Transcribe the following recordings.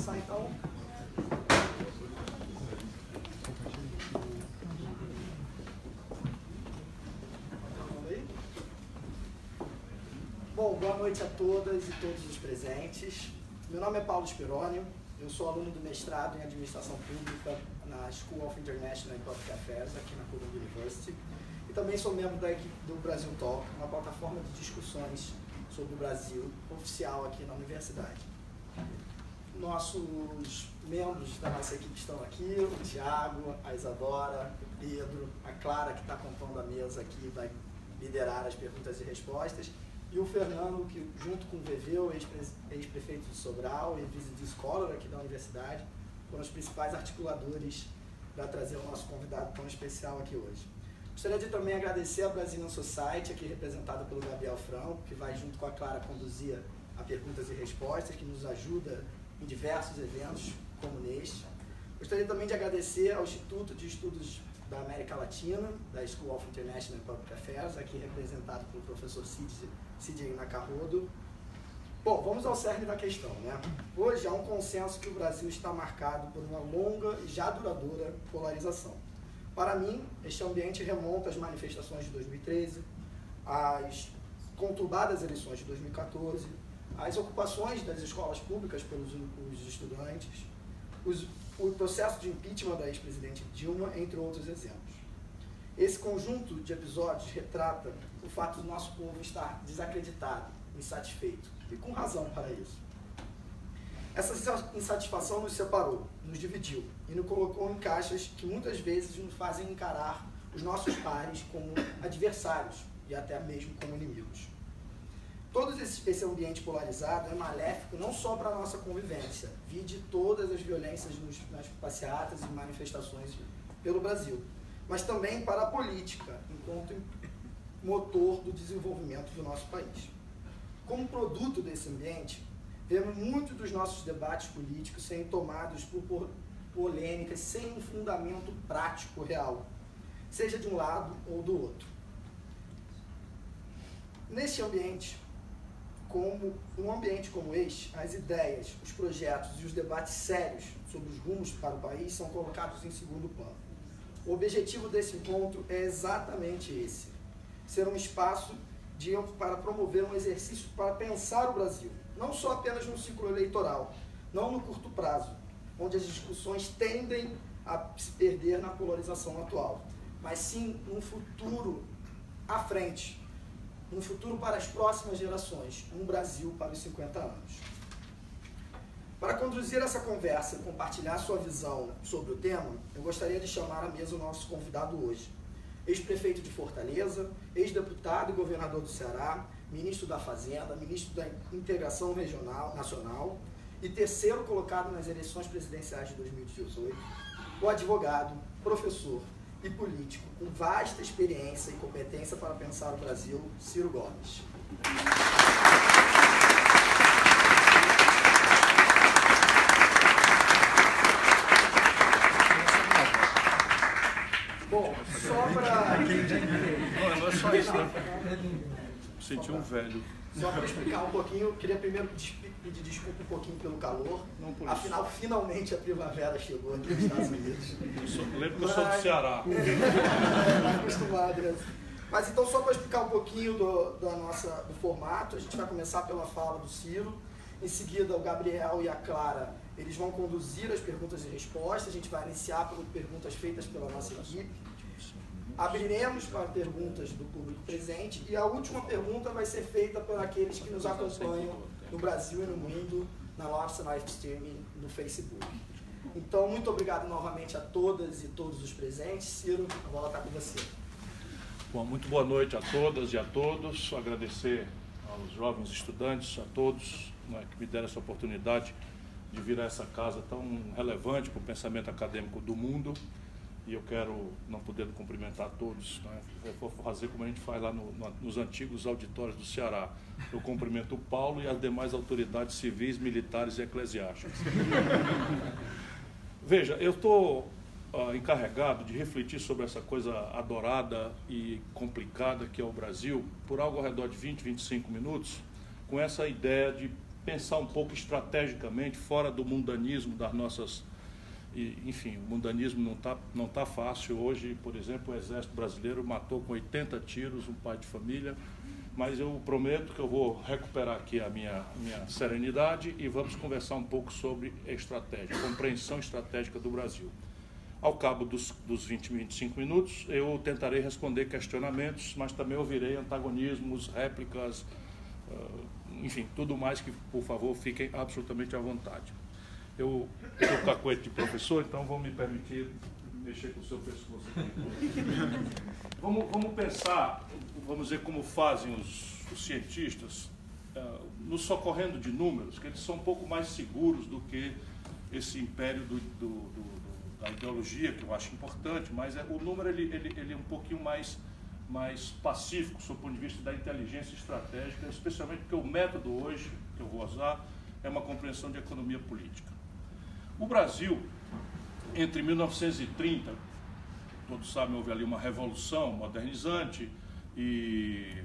começar então. Bom, boa noite a todas e todos os presentes. Meu nome é Paulo Speroni, eu sou aluno do mestrado em Administração Pública na School of International and Public Affairs, aqui na Columbia University. E também sou membro da equipe do Brasil Talk, uma plataforma de discussões sobre o Brasil oficial aqui na universidade. Nossos membros da nossa equipe estão aqui, o Thiago, a Isadora, o Pedro, a Clara, que está compondo a mesa aqui, vai liderar as perguntas e respostas, e o Fernando, que junto com o Veveu, ex-prefeito de Sobral e Visiting Scholar aqui da universidade, foram os principais articuladores para trazer o nosso convidado tão especial aqui hoje. Gostaria de também agradecer a Brazilian Society, aqui representada pelo Gabriel Franco, que vai junto com a Clara conduzir a perguntas e respostas, que nos ajuda em diversos eventos como neste. Gostaria também de agradecer ao Instituto de Estudos da América Latina, da School of International and Public Affairs, aqui representado pelo professor Sidney Nakarodo. Bom, vamos ao cerne da questão, né? Hoje há um consenso que o Brasil está marcado por uma longa e já duradoura polarização. Para mim, este ambiente remonta às manifestações de 2013, às conturbadas eleições de 2014, às ocupações das escolas públicas pelos estudantes, o processo de impeachment da ex-presidente Dilma, entre outros exemplos. Esse conjunto de episódios retrata o fato do nosso povo estar desacreditado, insatisfeito, e com razão para isso. Essa insatisfação nos separou, nos dividiu e nos colocou em caixas que muitas vezes nos fazem encarar os nossos pares como adversários e até mesmo como inimigos. Todo esse ambiente polarizado é maléfico não só para a nossa convivência, vide todas as violências nas passeatas e manifestações pelo Brasil, mas também para a política, enquanto motor do desenvolvimento do nosso país. Como produto desse ambiente, vemos muitos dos nossos debates políticos serem tomados por polêmicas sem um fundamento prático real, seja de um lado ou do outro. Neste ambiente, um ambiente como este, as ideias, os projetos e os debates sérios sobre os rumos para o país são colocados em segundo plano. O objetivo desse encontro é exatamente esse: ser um espaço para promover um exercício para pensar o Brasil, não só apenas no ciclo eleitoral, não no curto prazo, onde as discussões tendem a se perder na polarização atual, mas sim num futuro à frente, um futuro para as próximas gerações, um Brasil para os 50 anos. Para conduzir essa conversa e compartilhar sua visão sobre o tema, eu gostaria de chamar à mesa o nosso convidado hoje, ex-prefeito de Fortaleza, ex-deputado e governador do Ceará, ministro da Fazenda, ministro da Integração Regional Nacional e terceiro colocado nas eleições presidenciais de 2018, o advogado, professor e político com vasta experiência e competência para pensar o Brasil, Ciro Gomes. Bom, só para... Não é só isso, né? Senti um velho. Só para explicar um pouquinho, queria primeiro pedir desculpa um pouquinho pelo calor. Afinal, finalmente a primavera chegou aqui nos Estados Unidos. Lembro que eu sou do Ceará. Acostumado, né? Mas então, só para explicar um pouquinho do formato, a gente vai começar pela fala do Ciro. Em seguida, o Gabriel e a Clara, eles vão conduzir as perguntas e respostas. A gente vai iniciar por perguntas feitas pela nossa equipe. Abriremos para perguntas do público presente e a última pergunta vai ser feita por aqueles que nos acompanham no Brasil e no mundo na nossa live streaming no Facebook. Então, muito obrigado novamente a todas e todos os presentes. Ciro, a bola está com você. Bom, muito boa noite a todas e a todos. Agradecer aos jovens estudantes, a todos, né, que me deram essa oportunidade de vir a essa casa tão relevante para o pensamento acadêmico do mundo. E eu quero, não podendo cumprimentar todos, né? Eu vou fazer como a gente faz lá nos antigos auditórios do Ceará. Eu cumprimento o Paulo e as demais autoridades civis, militares e eclesiásticas. Veja, eu estou encarregado de refletir sobre essa coisa adorada e complicada que é o Brasil por algo ao redor de 20, 25 minutos, com essa ideia de pensar um pouco estrategicamente, fora do mundanismo das nossas... Enfim, o mundanismo não tá fácil. Hoje, por exemplo, o Exército Brasileiro matou com 80 tiros um pai de família, mas eu prometo que eu vou recuperar aqui a minha serenidade e vamos conversar um pouco sobre estratégia, compreensão estratégica do Brasil. Ao cabo dos 20, 25 minutos, eu tentarei responder questionamentos, mas também ouvirei antagonismos, réplicas, enfim, tudo mais que, por favor, fiquem absolutamente à vontade. Eu sou cacoete de professor, então vou me permitir mexer com o seu pescoço aqui. Vamos pensar, vamos ver como fazem os cientistas, nos socorrendo de números, que eles são um pouco mais seguros do que esse império da ideologia, que eu acho importante, mas o número ele é um pouquinho mais pacífico, sob o ponto de vista da inteligência estratégica, especialmente porque o método hoje, que eu vou usar, é uma compreensão de economia política. O Brasil, entre 1930, todos sabem, houve ali uma revolução modernizante e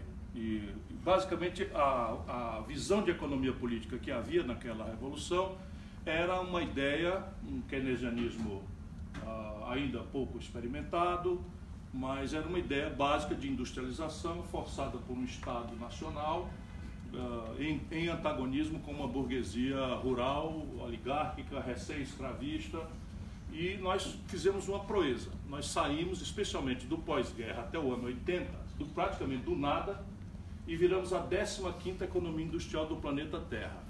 basicamente a visão de economia política que havia naquela revolução era uma ideia, um keynesianismo ainda pouco experimentado, mas era uma ideia básica de industrialização forçada por um Estado nacional, em antagonismo com uma burguesia rural, oligárquica, recém-escravista, e nós fizemos uma proeza. Nós saímos, especialmente do pós-guerra até o ano 80, praticamente do nada, e viramos a 15ª economia industrial do planeta Terra.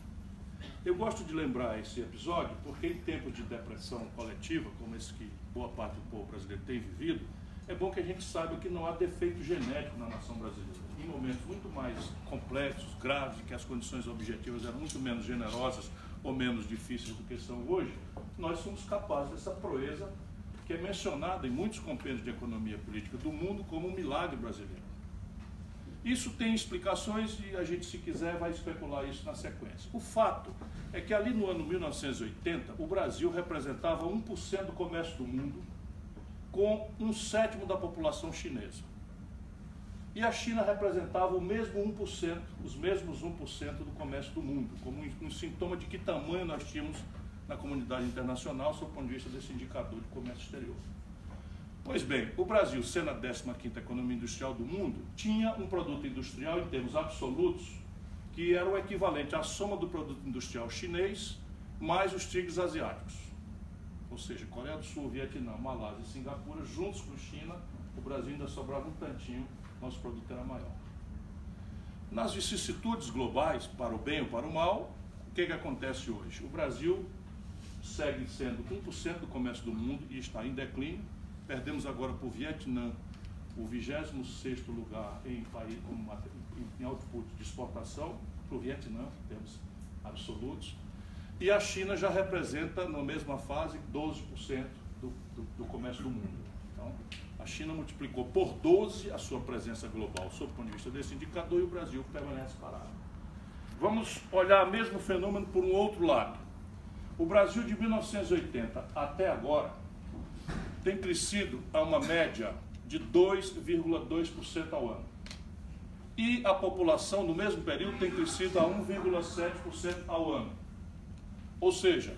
Eu gosto de lembrar esse episódio porque em tempos de depressão coletiva, como esse que boa parte do povo brasileiro tem vivido, é bom que a gente saiba que não há defeito genético na nação brasileira. Em momentos muito mais complexos, graves, em que as condições objetivas eram muito menos generosas ou menos difíceis do que são hoje, nós somos capazes dessa proeza que é mencionada em muitos compêndios de economia política do mundo como um milagre brasileiro. Isso tem explicações e a gente, se quiser, vai especular isso na sequência. O fato é que ali no ano 1980, o Brasil representava 1% do comércio do mundo, com 1/7 da população chinesa. E a China representava o mesmo 1%, os mesmos 1% do comércio do mundo, como um sintoma de que tamanho nós tínhamos na comunidade internacional, sob o ponto de vista desse indicador de comércio exterior. Pois bem, o Brasil, sendo a 15ª economia industrial do mundo, tinha um produto industrial em termos absolutos que era o equivalente à soma do produto industrial chinês mais os tigres asiáticos. Ou seja, Coreia do Sul, Vietnã, Malásia e Singapura, juntos com China, o Brasil ainda sobrava um tantinho, nosso produto era maior. Nas vicissitudes globais, para o bem ou para o mal, o que acontece hoje? O Brasil segue sendo 1% do comércio do mundo e está em declínio. Perdemos agora para o Vietnã o 26º lugar em output de exportação, para o Vietnã, em termos absolutos. E a China já representa, na mesma fase, 12% do comércio do mundo. Então, a China multiplicou por 12 a sua presença global, sob o ponto de vista desse indicador, e o Brasil permanece parado. Vamos olhar o mesmo fenômeno por um outro lado. O Brasil, de 1980 até agora, tem crescido a uma média de 2,2% ao ano. E a população, no mesmo período, tem crescido a 1,7% ao ano. Ou seja,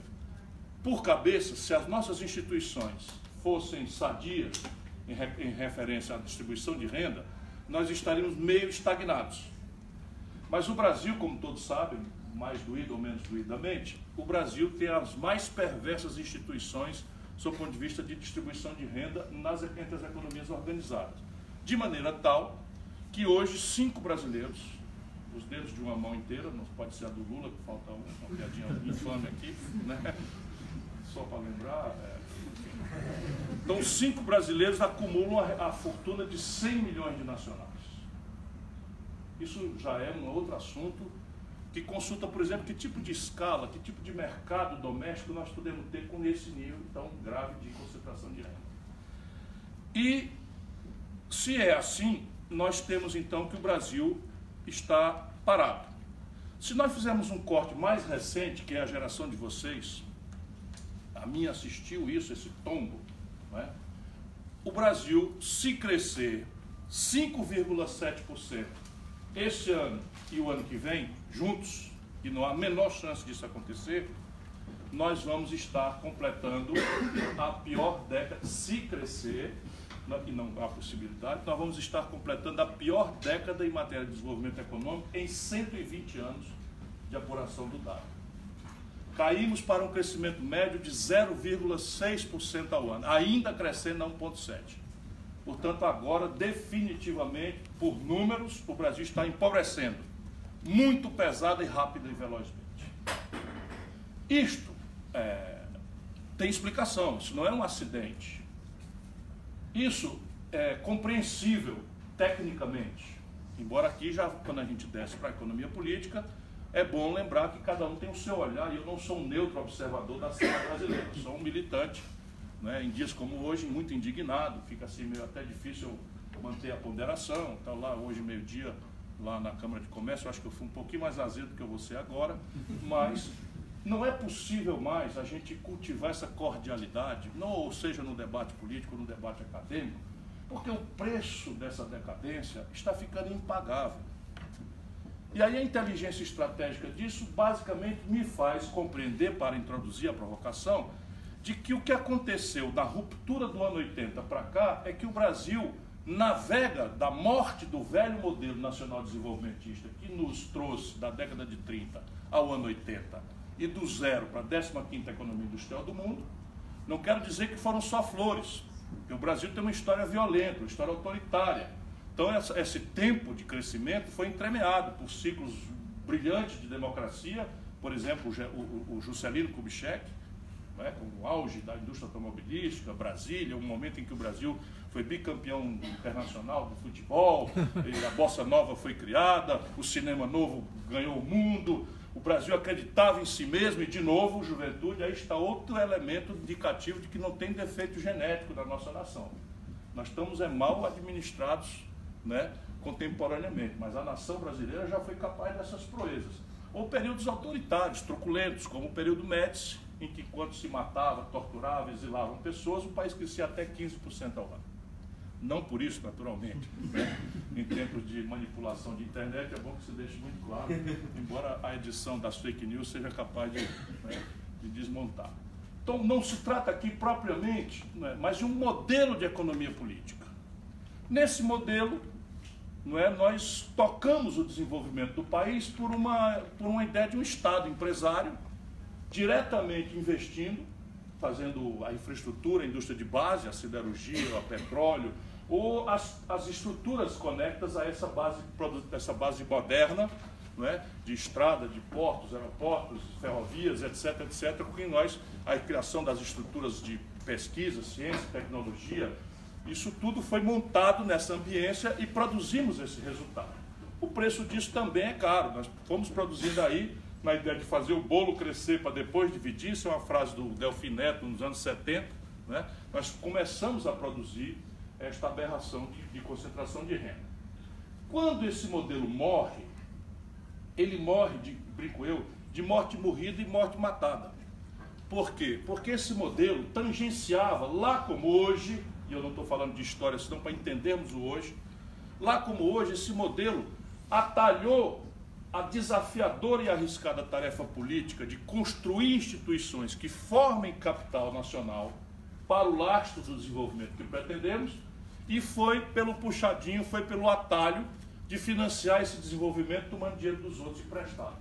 por cabeça, se as nossas instituições fossem sadias em referência à distribuição de renda, nós estaríamos meio estagnados. Mas o Brasil, como todos sabem, mais doído ou menos doidamente, o Brasil tem as mais perversas instituições sob o ponto de vista de distribuição de renda entre as economias organizadas. De maneira tal que hoje 5 brasileiros, os dedos de uma mão inteira, não pode ser a do Lula, que falta uma piadinha infame aqui, né? Só para lembrar. Então 5 brasileiros acumulam a fortuna de 100 milhões de nacionais. Isso já é um outro assunto que consulta, por exemplo, que tipo de escala, que tipo de mercado doméstico nós podemos ter com esse nível tão grave de concentração de renda. E, se é assim, nós temos então que o Brasil está parado. Se nós fizermos um corte mais recente, que é a geração de vocês, a minha assistiu isso, esse tombo, não é? O Brasil, se crescer 5,7% este ano e o ano que vem, juntos, e não há a menor chance disso acontecer, nós vamos estar completando a pior década, se crescer, e não há possibilidade, nós vamos estar completando a pior década em matéria de desenvolvimento econômico em 120 anos de apuração do dado. Caímos para um crescimento médio de 0,6% ao ano, ainda crescendo a 1,7%. Portanto, agora, definitivamente, por números, o Brasil está empobrecendo, muito pesada e rápida e velozmente. Isto tem explicação, isso não é um acidente. Isso é compreensível tecnicamente, embora aqui, já quando a gente desce para a economia política, é bom lembrar que cada um tem o seu olhar, e eu não sou um neutro observador da cena brasileira, eu sou um militante, né, em dias como hoje, muito indignado, fica assim meio até difícil manter a ponderação. Então lá hoje, meio-dia, lá na Câmara de Comércio, eu acho que eu fui um pouquinho mais azedo do que eu vou ser agora, mas não é possível mais a gente cultivar essa cordialidade, não, ou seja no debate político ou no debate acadêmico, porque o preço dessa decadência está ficando impagável. E aí a inteligência estratégica disso basicamente me faz compreender, para introduzir a provocação, de que o que aconteceu da ruptura do ano 80 para cá é que o Brasil navega da morte do velho modelo nacional desenvolvimentista que nos trouxe da década de 30 ao ano 80 e do zero para a 15ª economia industrial do mundo. Não quero dizer que foram só flores, porque o Brasil tem uma história violenta, uma história autoritária. Então esse tempo de crescimento foi entremeado por ciclos brilhantes de democracia, por exemplo o Juscelino Kubitschek, né, com o auge da indústria automobilística, Brasília, um momento em que o Brasil foi bicampeão internacional do futebol, a Bossa Nova foi criada, o cinema novo ganhou o mundo, o Brasil acreditava em si mesmo e, de novo, juventude, aí está outro elemento indicativo de que não tem defeito genético da nossa nação. Nós estamos mal administrados, né, contemporaneamente, mas a nação brasileira já foi capaz dessas proezas. Ou períodos autoritários, truculentos, como o período Médici, em que, enquanto se matava, torturava, exilavam pessoas, o país crescia até 15% ao ano. Não por isso, naturalmente, né? Em tempos de manipulação de internet, é bom que se deixe muito claro, embora a edição das fake news seja capaz de desmontar. Então, não se trata aqui propriamente, né, mas de um modelo de economia política. Nesse modelo, nós tocamos o desenvolvimento do país por uma ideia de um Estado empresário, diretamente investindo, fazendo a infraestrutura, a indústria de base, a siderurgia, o petróleo, ou as estruturas conectas a essa base moderna, não é? De estrada, de portos, aeroportos, ferrovias, etc., etc., com nós, a criação das estruturas de pesquisa, ciência, tecnologia, isso tudo foi montado nessa ambiência e produzimos esse resultado. O preço disso também é caro, nós fomos produzindo aí, na ideia de fazer o bolo crescer para depois dividir, isso é uma frase do Delfim Neto nos anos 70, né? Nós começamos a produzir esta aberração de concentração de renda. Quando esse modelo morre, ele morre, brinco eu, de morte morrida e morte matada. Por quê? Porque esse modelo tangenciava, lá como hoje, e eu não estou falando de história, senão para entendermos o hoje, lá como hoje, esse modelo atalhou a desafiadora e arriscada tarefa política de construir instituições que formem capital nacional para o lastro do desenvolvimento que pretendemos, e foi pelo puxadinho, foi pelo atalho de financiar esse desenvolvimento tomando dinheiro dos outros emprestado.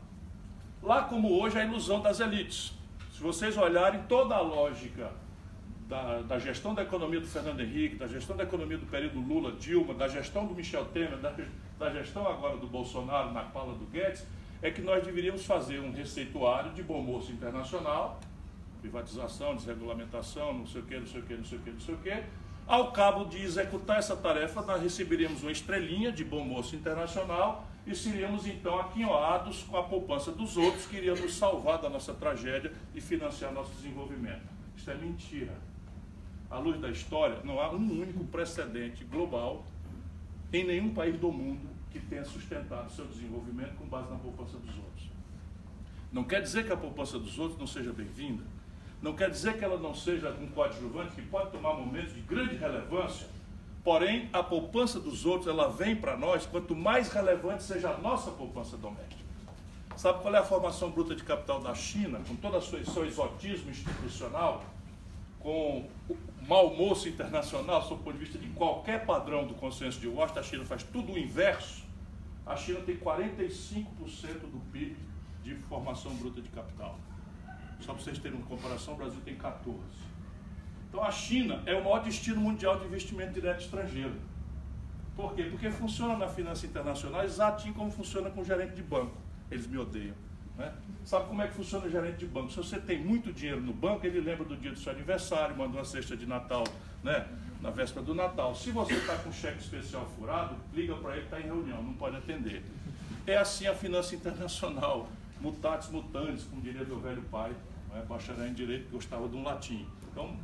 Lá como hoje, a ilusão das elites. Se vocês olharem toda a lógica da gestão da economia do Fernando Henrique, da gestão da economia do período Lula, Dilma, da gestão do Michel Temer, da gestão agora do Bolsonaro, na fala do Guedes, é que nós deveríamos fazer um receituário de bom moço internacional, privatização, desregulamentação, não sei o que, não sei o que, não sei o que, não sei o que. Ao cabo de executar essa tarefa, nós receberíamos uma estrelinha de bom moço internacional e seríamos então aquinhoados com a poupança dos outros que iriam nos salvar da nossa tragédia e financiar nosso desenvolvimento. Isso é mentira. À luz da história, não há um único precedente global em nenhum país do mundo que tenha sustentado seu desenvolvimento com base na poupança dos outros. Não quer dizer que a poupança dos outros não seja bem-vinda, não quer dizer que ela não seja um coadjuvante que pode tomar momentos de grande relevância, porém a poupança dos outros ela vem para nós quanto mais relevante seja a nossa poupança doméstica. Sabe qual é a formação bruta de capital da China, com todo o seu exotismo institucional, com o mau moço internacional, sob o ponto de vista de qualquer padrão do consenso de Washington? A China faz tudo o inverso. A China tem 45% do PIB de formação bruta de capital. Só para vocês terem uma comparação, o Brasil tem 14%. Então a China é o maior destino mundial de investimento direto estrangeiro. Por quê? Porque funciona na finança internacional exatinho como funciona com o gerente de banco. Eles me odeiam, né? Sabe como é que funciona o gerente de banco? Se você tem muito dinheiro no banco, ele lembra do dia do seu aniversário, manda uma cesta de Natal, né, na véspera do Natal. Se você está com um cheque especial furado, liga para ele, está em reunião, não pode atender. É assim a finança internacional, mutatis mutandis, como diria meu velho pai, né, bacharel em direito, que gostava de um latim. Então,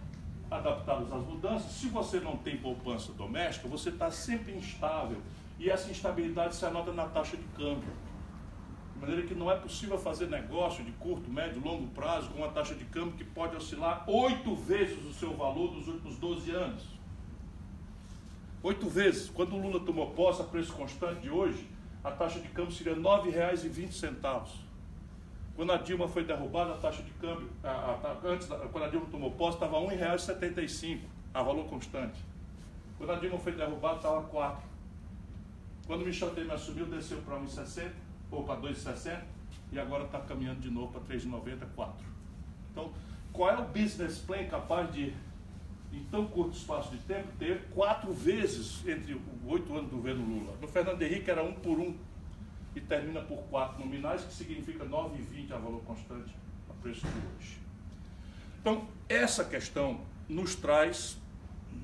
adaptados às mudanças, se você não tem poupança doméstica, você está sempre instável, e essa instabilidade se anota na taxa de câmbio. De maneira que não é possível fazer negócio de curto, médio, longo prazo com uma taxa de câmbio que pode oscilar 8 vezes o seu valor dos últimos 12 anos. 8 vezes. Quando o Lula tomou posse, a preço constante de hoje, a taxa de câmbio seria R$ 9,20. Quando a Dilma foi derrubada, a taxa de câmbio, quando a Dilma tomou posse, estava R$ 1,75, a valor constante. Quando a Dilma foi derrubada, estava 4. Quando o Michel Temer assumiu, desceu para 1,60. Ou para 2,60, e agora está caminhando de novo para 3,90, 4. Então, qual é o business plan capaz de, em tão curto espaço de tempo, ter 4 vezes entre 8 anos do governo Lula? No Fernando Henrique era 1 por 1, e termina por 4 nominais, que significa 9,20 a valor constante a preço de hoje. Então, essa questão nos traz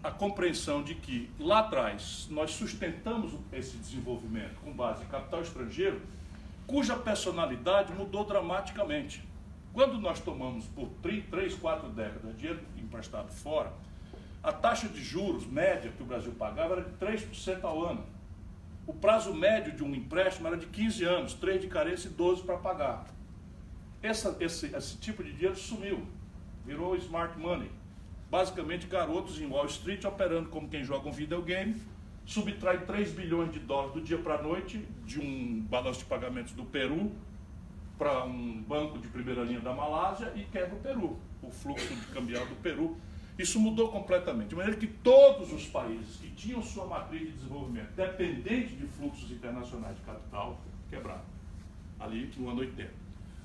a compreensão de que, lá atrás, nós sustentamos esse desenvolvimento com base em capital estrangeiro, cuja personalidade mudou dramaticamente. Quando nós tomamos por 3, 4 décadas dinheiro emprestado fora, a taxa de juros média que o Brasil pagava era de 3% ao ano. O prazo médio de um empréstimo era de 15 anos, 3 de carência e 12 para pagar. Esse tipo de dinheiro sumiu, virou smart money. Basicamente, garotos em Wall Street operando como quem joga um videogame, subtrai 3 bilhões de dólares do dia para a noite de um balanço de pagamentos do Peru para um banco de primeira linha da Malásia e quebra o Peru, o fluxo de cambial do Peru. Isso mudou completamente, de maneira que todos os países que tinham sua matriz de desenvolvimento dependente de fluxos internacionais de capital quebraram, ali no ano 80.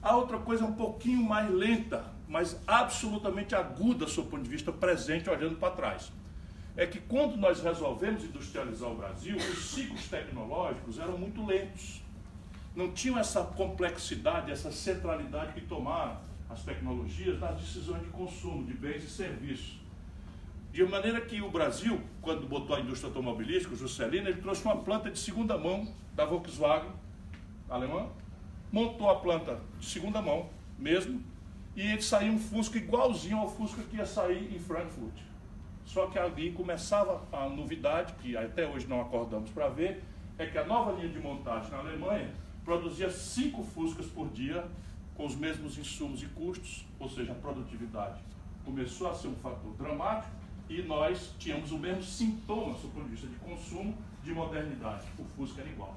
A outra coisa um pouquinho mais lenta, mas absolutamente aguda, do ponto de vista presente, olhando para trás, é que quando nós resolvemos industrializar o Brasil, os ciclos tecnológicos eram muito lentos. Não tinham essa complexidade, essa centralidade que tomaram as tecnologias nas decisões de consumo de bens e serviços. De maneira que o Brasil, quando botou a indústria automobilística, o Juscelino, ele trouxe uma planta de segunda mão da Volkswagen alemã, montou a planta de segunda mão mesmo, e ele saiu um Fusca igualzinho ao Fusca que ia sair em Frankfurt. Só que ali começava a novidade, que até hoje não acordamos para ver, é que a nova linha de montagem na Alemanha produzia 5 Fuscas por dia, com os mesmos insumos e custos, ou seja, a produtividade começou a ser um fator dramático, e nós tínhamos o mesmo sintoma, do ponto de vista de consumo, de modernidade. O Fusca era igual.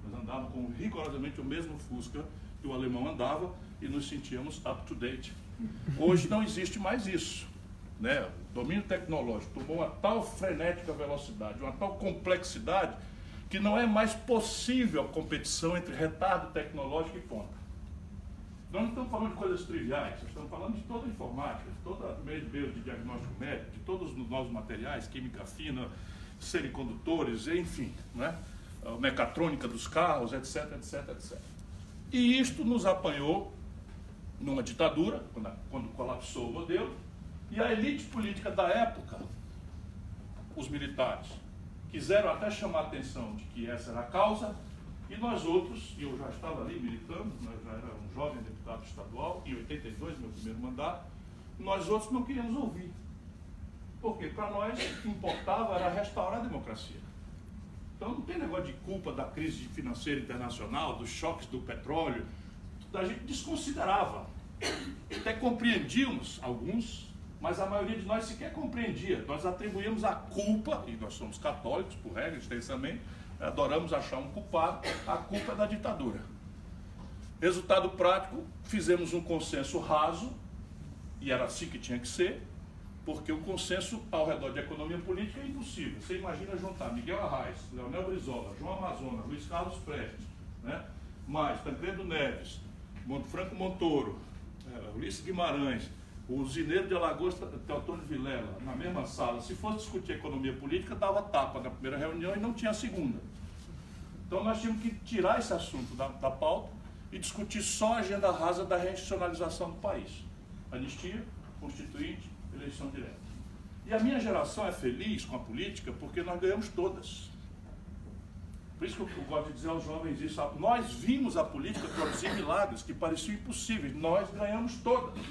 Nós andávamos com rigorosamente o mesmo Fusca que o alemão andava e nos sentíamos up to date. Hoje não existe mais isso, né? O domínio tecnológico tomou uma tal frenética velocidade, uma tal complexidade, que não é mais possível a competição entre retardo tecnológico e ponta. Nós não estamos falando de coisas triviais, nós estamos falando de toda a informática, de todo o meio de diagnóstico médico, de todos os novos materiais, química fina, semicondutores, enfim, né? Mecatrônica dos carros, etc, etc, etc. E isto nos apanhou numa ditadura, quando colapsou o modelo, e a elite política da época, os militares, quiseram até chamar a atenção de que essa era a causa, e nós outros, e eu já estava ali militando, nós já era um jovem deputado estadual, em 82, meu primeiro mandato, nós outros não queríamos ouvir. Porque para nós o que importava era restaurar a democracia. Então não tem negócio de culpa da crise financeira internacional, dos choques do petróleo, a gente desconsiderava. Até compreendíamos alguns, mas a maioria de nós sequer compreendia. Nós atribuímos a culpa, e nós somos católicos, por regra, extensamente, adoramos achar um culpado, a culpa é da ditadura. Resultado prático, fizemos um consenso raso, e era assim que tinha que ser, porque o consenso ao redor de economia política é impossível. Você imagina juntar Miguel Arraes, Leonel Brizola, João Amazonas, Luiz Carlos Prestes, né? Mais Tancredo Neves, Franco Montoro, Ulisses Guimarães, o Zineiro de Alagoas, Teotônio Vilela, na mesma sala. Se fosse discutir economia política, dava tapa na primeira reunião e não tinha a segunda. Então nós tínhamos que tirar esse assunto da pauta e discutir só a agenda rasa da reinstitucionalização do país. Anistia, constituinte, eleição direta. E a minha geração é feliz com a política porque nós ganhamos todas. Por isso que eu gosto de dizer aos jovens isso. Nós vimos a política produzir milagres que pareciam impossíveis. Nós ganhamos todas.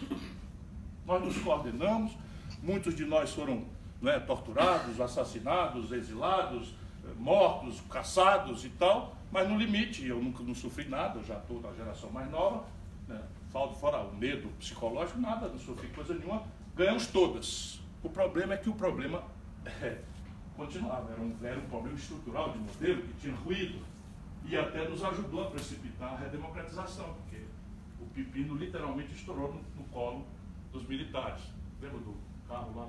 Nós nos coordenamos, muitos de nós foram, né, torturados, assassinados, exilados, mortos, caçados e tal, mas no limite, eu nunca não sofri nada, eu já estou na geração mais nova, né, fora o medo psicológico, nada, não sofri coisa nenhuma, ganhamos todas. O problema é que o problema continuava, era um problema estrutural de modelo que tinha ruído e até nos ajudou a precipitar a redemocratização, porque o pepino literalmente estourou no colo dos militares. Lembra do carro lá?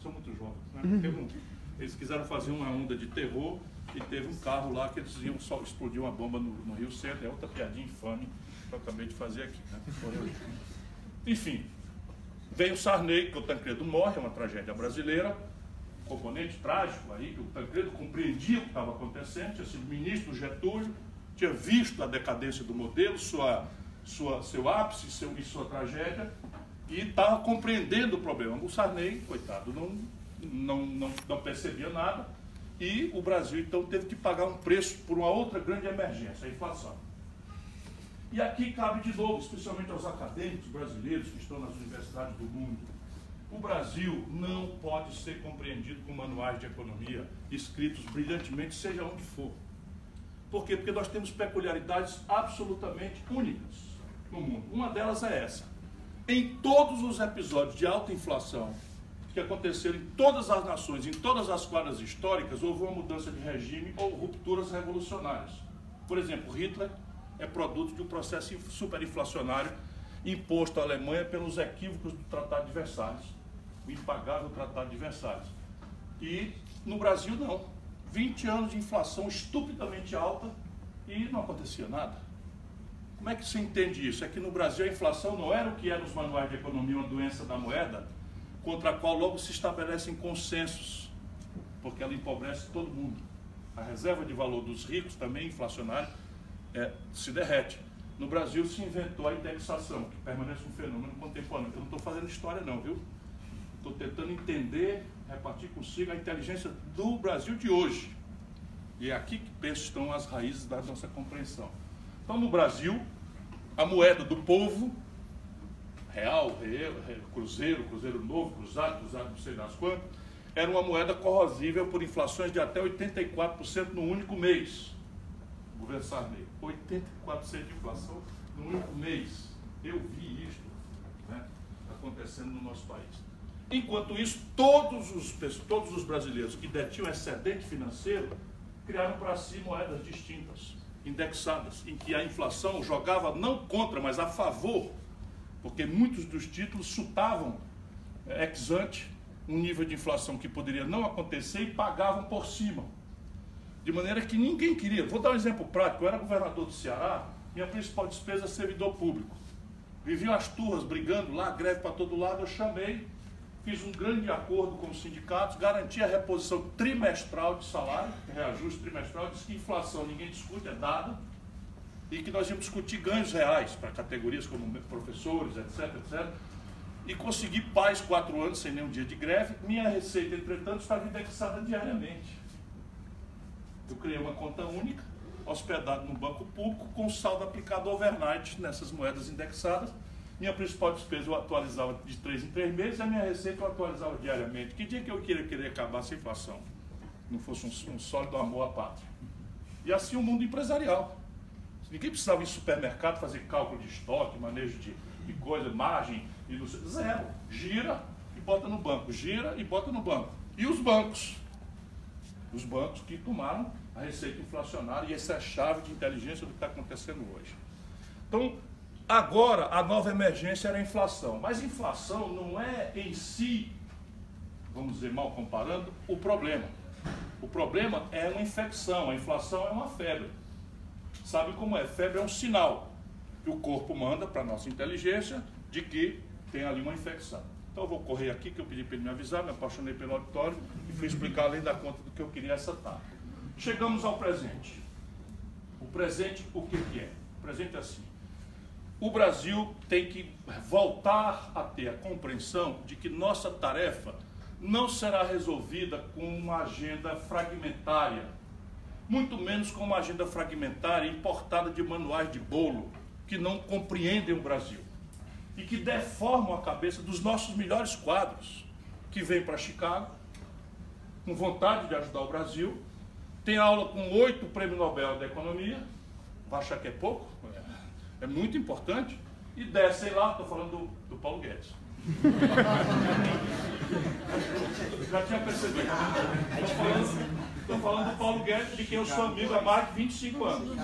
São muito jovens, né? Eles quiseram fazer uma onda de terror e teve um carro lá que eles iam só explodir uma bomba no Rio Centro. É outra piadinha infame que eu acabei de fazer aqui, né? Enfim, veio o Sarney, que o Tancredo morre, é uma tragédia brasileira, componente trágico aí, que o Tancredo compreendia o que estava acontecendo, tinha sido ministro do Getúlio, tinha visto a decadência do modelo, seu ápice e sua tragédia, e estava compreendendo o problema. O Sarney, coitado, não percebia nada, e o Brasil então teve que pagar um preço por uma outra grande emergência, a inflação. E aqui cabe de novo, especialmente aos acadêmicos brasileiros que estão nas universidades do mundo, o Brasil não pode ser compreendido com manuais de economia escritos brilhantemente, seja onde for. Por quê? Porque nós temos peculiaridades absolutamente únicas no mundo. Uma delas é essa. Em todos os episódios de alta inflação que aconteceram em todas as nações, em todas as quadras históricas, houve uma mudança de regime ou rupturas revolucionárias. Por exemplo, Hitler é produto de um processo superinflacionário imposto à Alemanha pelos equívocos do Tratado de Versalhes, o impagável Tratado de Versalhes. E no Brasil não. 20 anos de inflação estupidamente alta e não acontecia nada. Como é que se entende isso? É que no Brasil a inflação não era o que é nos manuais de economia, uma doença da moeda, contra a qual logo se estabelecem consensos, porque ela empobrece todo mundo. A reserva de valor dos ricos, também inflacionária, se derrete. No Brasil se inventou a indexação, que permanece um fenômeno contemporâneo. Eu não estou fazendo história não, viu? Estou tentando entender, repartir consigo a inteligência do Brasil de hoje. E é aqui que penso estão as raízes da nossa compreensão. Então, no Brasil, a moeda do povo, real, cruzeiro, cruzeiro novo, cruzado não sei das quantas, era uma moeda corrosível por inflações de até 84% no único mês. O governo Sarney, 84% de inflação no único mês. Eu vi isto, né, acontecendo no nosso país. Enquanto isso, todos os brasileiros que detinham excedente financeiro criaram para si moedas distintas, indexadas, em que a inflação jogava não contra, mas a favor, porque muitos dos títulos chutavam ex ante um nível de inflação que poderia não acontecer e pagavam por cima. De maneira que ninguém queria. Vou dar um exemplo prático. Eu era governador do Ceará, minha principal despesa é servidor público. Viviam as turras brigando lá, greve para todo lado, eu chamei, fiz um grande acordo com os sindicatos, garanti a reposição trimestral de salário, reajuste trimestral, disse que inflação ninguém discute, é dada, e que nós íamos discutir ganhos reais para categorias como professores, etc, etc, e consegui paz 4 anos sem nenhum dia de greve. Minha receita, entretanto, estava indexada diariamente. Eu criei uma conta única, hospedado no banco público, com saldo aplicado overnight nessas moedas indexadas. Minha principal despesa eu atualizava de 3 em 3 meses, a minha receita eu atualizava diariamente. Que dia que eu queria acabar essa inflação? Não fosse um sólido amor à pátria. E assim o mundo empresarial. Ninguém precisava ir em supermercado fazer cálculo de estoque, manejo de coisa, margem, e não sei, zero. Gira e bota no banco, gira e bota no banco. E os bancos? Os bancos que tomaram a receita inflacionária, e essa é a chave de inteligência do que está acontecendo hoje. Então, agora, a nova emergência era a inflação. Mas inflação não é em si, vamos dizer, mal comparando, o problema. O problema é uma infecção, a inflação é uma febre. Sabe como é? Febre é um sinal que o corpo manda para a nossa inteligência de que tem ali uma infecção. Então eu vou correr aqui, que eu pedi para ele me avisar, me apaixonei pelo auditório e fui explicar além da conta do que eu queria essa tarde. Chegamos ao presente. O presente, o que é? O presente é assim. O Brasil tem que voltar a ter a compreensão de que nossa tarefa não será resolvida com uma agenda fragmentária, muito menos com uma agenda fragmentária importada de manuais de bolo que não compreendem o Brasil e que deformam a cabeça dos nossos melhores quadros, que vêm para Chicago com vontade de ajudar o Brasil, tem aula com 8 prêmios Nobel da Economia, vai achar que é pouco? É muito importante, e descem lá, estou falando do Paulo Guedes. Já tinha percebido. Estou falando do Paulo Guedes, de quem eu sou amigo há mais de 25 anos.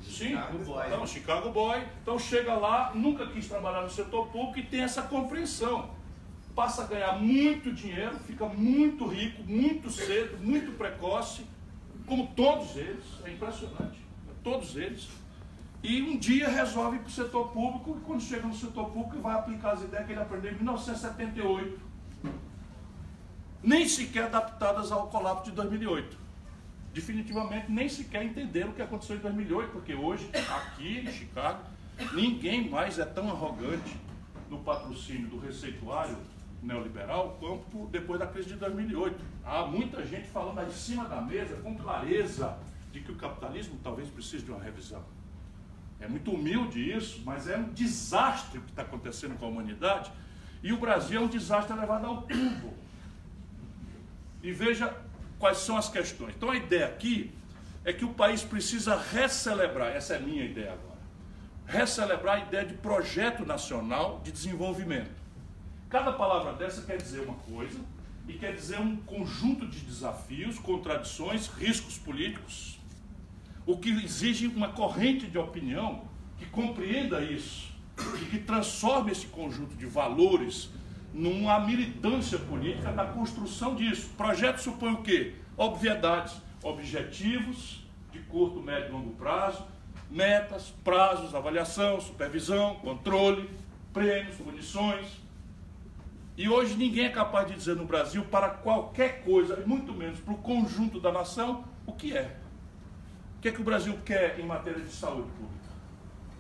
Sim, então, Chicago Boy. Então chega lá, nunca quis trabalhar no setor público e tem essa compreensão. Passa a ganhar muito dinheiro, fica muito rico, muito cedo, muito precoce, como todos eles, é impressionante, todos eles. E um dia resolve ir para o setor público, e quando chega no setor público vai aplicar as ideias que ele aprendeu em 1978. Nem sequer adaptadas ao colapso de 2008. Definitivamente nem sequer entenderam o que aconteceu em 2008, porque hoje, aqui em Chicago, ninguém mais é tão arrogante no patrocínio do receituário neoliberal quanto depois da crise de 2008. Há muita gente falando aí em cima da mesa, com clareza, de que o capitalismo talvez precise de uma revisão. É muito humilde isso, mas é um desastre o que está acontecendo com a humanidade, e o Brasil é um desastre levado ao tubo. E veja quais são as questões. Então a ideia aqui é que o país precisa recelebrar, essa é a minha ideia agora, recelebrar a ideia de projeto nacional de desenvolvimento. Cada palavra dessa quer dizer uma coisa, e quer dizer um conjunto de desafios, contradições, riscos políticos, o que exige uma corrente de opinião que compreenda isso e que transforme esse conjunto de valores numa militância política da construção disso. O projeto supõe o quê? Obviedades, objetivos de curto, médio e longo prazo, metas, prazos, avaliação, supervisão, controle, prêmios, punições. E hoje ninguém é capaz de dizer no Brasil, para qualquer coisa, e muito menos para o conjunto da nação, o que é. O que é que o Brasil quer em matéria de saúde pública?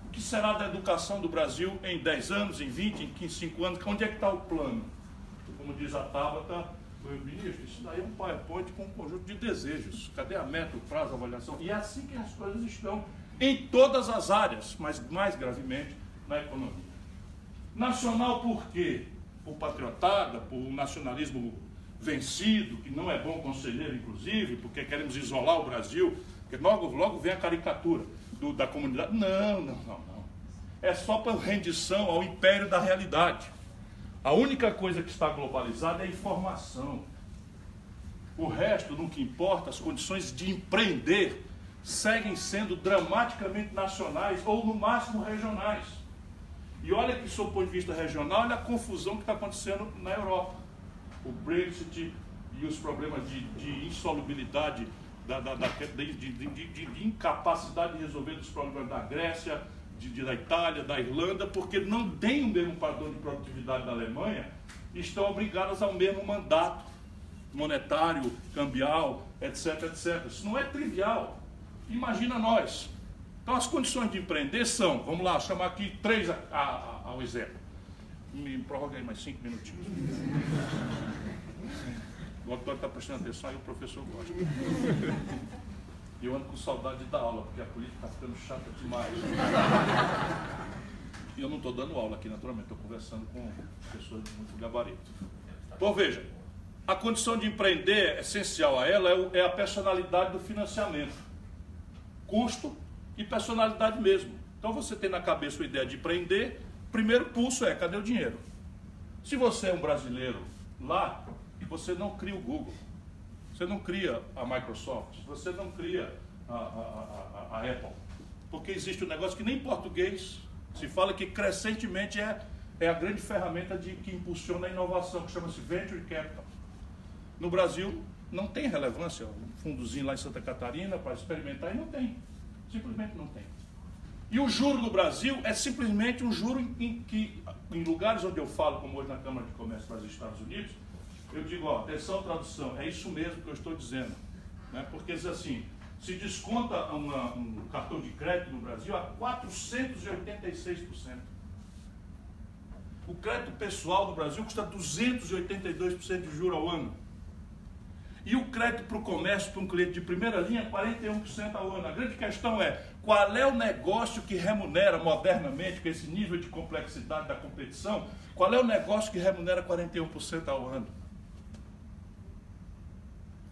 O que será da educação do Brasil em 10 anos, em 20, em 15, 5 anos? Onde é que está o plano? Como diz a Tabata, ministro, isso daí é um PowerPoint com um conjunto de desejos. Cadê a meta, o prazo, a avaliação? E é assim que as coisas estão em todas as áreas, mas mais gravemente na economia. Nacional por quê? Por patriotada, por um nacionalismo vencido, que não é bom conselheiro, inclusive, porque queremos isolar o Brasil, porque logo vem a caricatura da comunidade. Não. É só para rendição ao império da realidade. A única coisa que está globalizada é a informação. O resto, no que importa, as condições de empreender seguem sendo dramaticamente nacionais ou, no máximo, regionais. E olha que, sob o ponto de vista regional, olha a confusão que está acontecendo na Europa. O Brexit e os problemas de insolubilidade, de incapacidade de resolver os problemas da Grécia, da Itália, da Irlanda, porque não têm o mesmo padrão de produtividade da Alemanha, e estão obrigadas ao mesmo mandato monetário, cambial, etc, etc. Isso não é trivial. Imagina nós. Então as condições de empreender são, vamos lá, chamar aqui 3 ao exemplo. Me prorroga aí mais 5 minutinhos. O auditório está prestando atenção, aí o professor gosta. E eu ando com saudade de dar aula, porque a política está ficando chata demais. E eu não estou dando aula aqui, naturalmente, estou conversando com pessoas de muito gabarito. Então veja, a condição de empreender, essencial a ela, é a personalidade do financiamento. Custo e personalidade mesmo. Então você tem na cabeça a ideia de empreender, primeiro pulso é, cadê o dinheiro? Se você é um brasileiro lá, você não cria o Google. você não cria a Microsoft, você não cria a Apple, porque existe um negócio que nem em português se fala, que crescentemente é a grande ferramenta que impulsiona a inovação, que chama-se Venture Capital. No Brasil não tem relevância, um fundozinho lá em Santa Catarina para experimentar, e não tem, simplesmente não tem. E o juro no Brasil é simplesmente um juro em lugares onde eu falo, como hoje na Câmara de Comércio dos Estados Unidos, eu digo, ó, atenção, tradução, é isso mesmo que eu estou dizendo. Né? Porque diz assim, se desconta um cartão de crédito no Brasil a 486%. O crédito pessoal no Brasil custa 282% de juros ao ano. E o crédito para o comércio, para um cliente de primeira linha, 41% ao ano. A grande questão é, qual é o negócio que remunera modernamente, com esse nível de complexidade da competição, qual é o negócio que remunera 41% ao ano?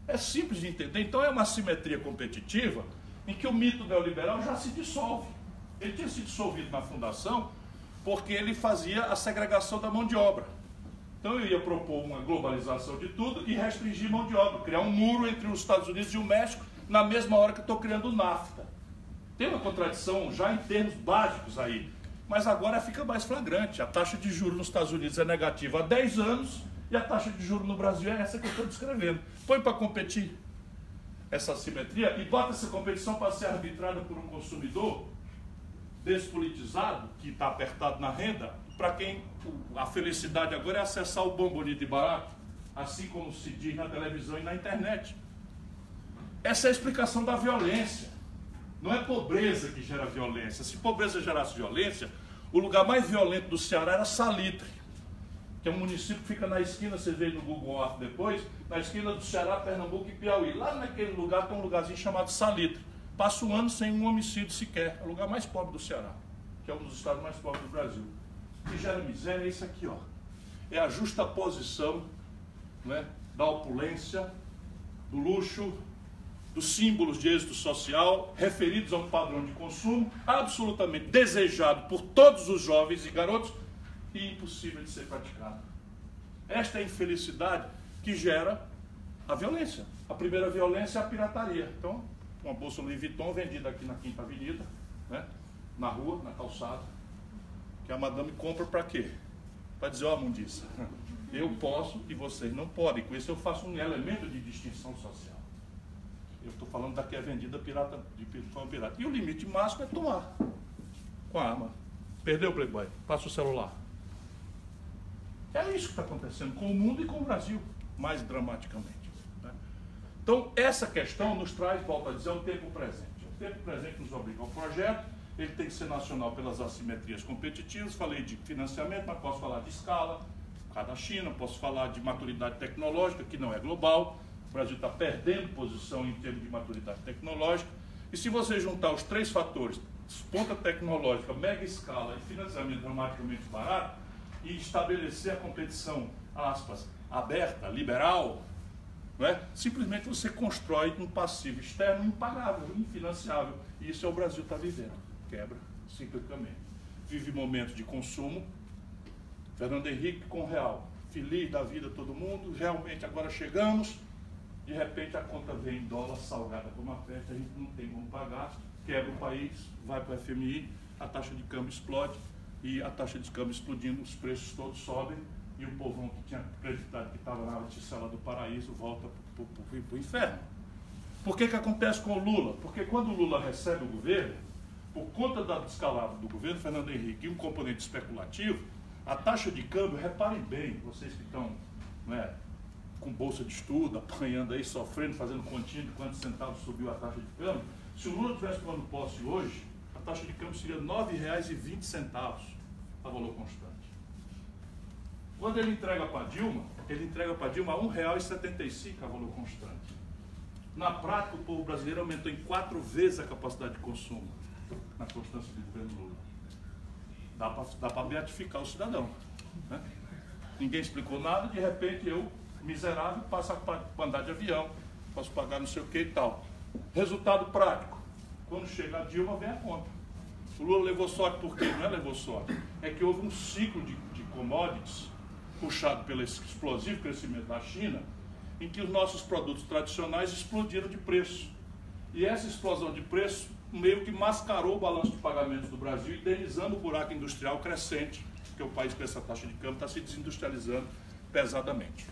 É simples de entender. Então é uma assimetria competitiva em que o mito neoliberal já se dissolve. Ele tinha se dissolvido na fundação porque ele fazia a segregação da mão de obra. Então eu ia propor uma globalização de tudo e restringir mão de obra, criar um muro entre os Estados Unidos e o México na mesma hora que eu estou criando o NAFTA. Tem uma contradição já em termos básicos aí, mas agora fica mais flagrante. A taxa de juros nos Estados Unidos é negativa há 10 anos e a taxa de juros no Brasil é essa que eu estou descrevendo. Põe para competir essa assimetria e bota essa competição para ser arbitrada por um consumidor despolitizado, que está apertado na renda, para quem a felicidade agora é acessar o bom, bonito e barato, assim como se diz na televisão e na internet. Essa é a explicação da violência. Não é pobreza que gera violência. Se pobreza gerasse violência, o lugar mais violento do Ceará era Salitre, que é um município que fica na esquina, você vê no Google Earth depois, na esquina do Ceará, Pernambuco e Piauí. Lá naquele lugar tem um lugarzinho chamado Salitre. Passa um ano sem um homicídio sequer. É o lugar mais pobre do Ceará, que é um dos estados mais pobres do Brasil. O que gera miséria é isso aqui, ó. É a justaposição, né, da opulência, do luxo, dos símbolos de êxito social referidos a um padrão de consumo absolutamente desejado por todos os jovens e garotos e impossível de ser praticado. Esta é a infelicidade que gera a violência. A primeira violência é a pirataria. Então, uma bolsa Louis Vuitton vendida aqui na Quinta Avenida, né, na rua, na calçada, que a madame compra para quê? Para dizer, ó, mundiça, eu posso e vocês não podem. Com isso eu faço um elemento de distinção social. Eu estou falando daqui é vendida pirata, de forma pirata. E o limite máximo é tomar com a arma. Perdeu o Playboy? Passa o celular. É isso que está acontecendo com o mundo e com o Brasil, mais dramaticamente. Né? Então, essa questão nos traz, volto a dizer, um tempo presente. O tempo presente nos obriga ao projeto, ele tem que ser nacional pelas assimetrias competitivas. Falei de financiamento, mas posso falar de escala, por causa da China, posso falar de maturidade tecnológica, que não é global. O Brasil está perdendo posição em termos de maturidade tecnológica. E se você juntar os três fatores, ponta tecnológica, mega escala e financiamento dramaticamente barato, e estabelecer a competição, aspas, aberta, liberal, não é? Simplesmente você constrói um passivo externo impagável, infinanciável. E isso é o Brasil está vivendo. Quebra, ciclicamente. Vive momentos de consumo. Fernando Henrique com real. Feliz da vida todo mundo. Realmente agora chegamos. De repente a conta vem em dólar salgada como uma festa. A gente não tem como pagar. Quebra o país, vai para o FMI. A taxa de câmbio explode. E a taxa de câmbio explodindo, os preços todos sobem. E o povão que tinha acreditado que estava na ticela do paraíso volta para o inferno. Por que acontece com o Lula? Porque quando o Lula recebe o governo, por conta da descalabro do governo Fernando Henrique e um componente especulativo, a taxa de câmbio, reparem bem, vocês que estão, né, com bolsa de estudo, apanhando aí, sofrendo, fazendo continha de quantos centavos subiu a taxa de câmbio, se o Lula tivesse tomando posse hoje, a taxa de câmbio seria R$ 9,20 a valor constante. Quando ele entrega para Dilma, ele entrega para Dilma R$ 1,75 a valor constante. Na prática, o povo brasileiro aumentou em 4 vezes a capacidade de consumo na constância do governo Lula. Dá para beatificar o cidadão. Né? Ninguém explicou nada, de repente eu, miserável, passo a andar de avião, posso pagar não sei o que e tal. Resultado prático. Quando chega a Dilma, vem a conta. O Lula levou sorte por quê? Não é levou sorte. É que houve um ciclo de commodities puxado pelo explosivo crescimento da China, em que os nossos produtos tradicionais explodiram de preço. E essa explosão de preço meio que mascarou o balanço de pagamentos do Brasil, indenizando o buraco industrial crescente, porque o país com essa taxa de câmbio está se desindustrializando pesadamente.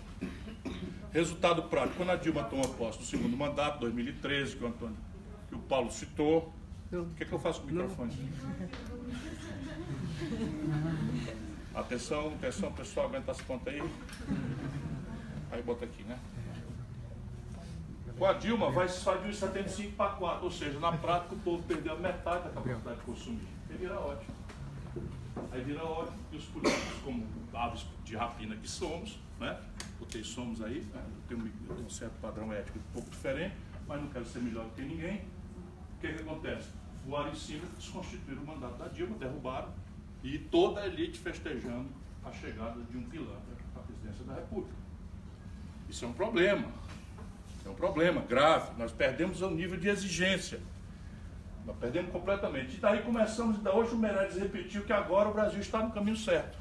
Resultado prático, quando a Dilma tomou posse do segundo mandato, 2013, que o Paulo citou. O que eu faço com o microfone? Atenção, atenção, pessoal, aguenta as pontas aí. Aí bota aqui, né? Com a Dilma vai se fazer de 75 para 4, ou seja, na prática o povo perdeu a metade da capacidade de consumir. Aí vira ótimo. Aí vira ótimo que os políticos, como aves de rapina que somos, né? Porque somos aí, né? Eu tenho um certo padrão ético um pouco diferente, mas não quero ser melhor do que ninguém. O que acontece? Voaram em cima, desconstituíram o mandato da Dilma, derrubaram, e toda a elite festejando a chegada de um pilantra à presidência da República. Isso é um problema. É um problema grave. Nós perdemos o nível de exigência. Nós perdemos completamente. E daí começamos, hoje o Meirelles repetiu que agora o Brasil está no caminho certo.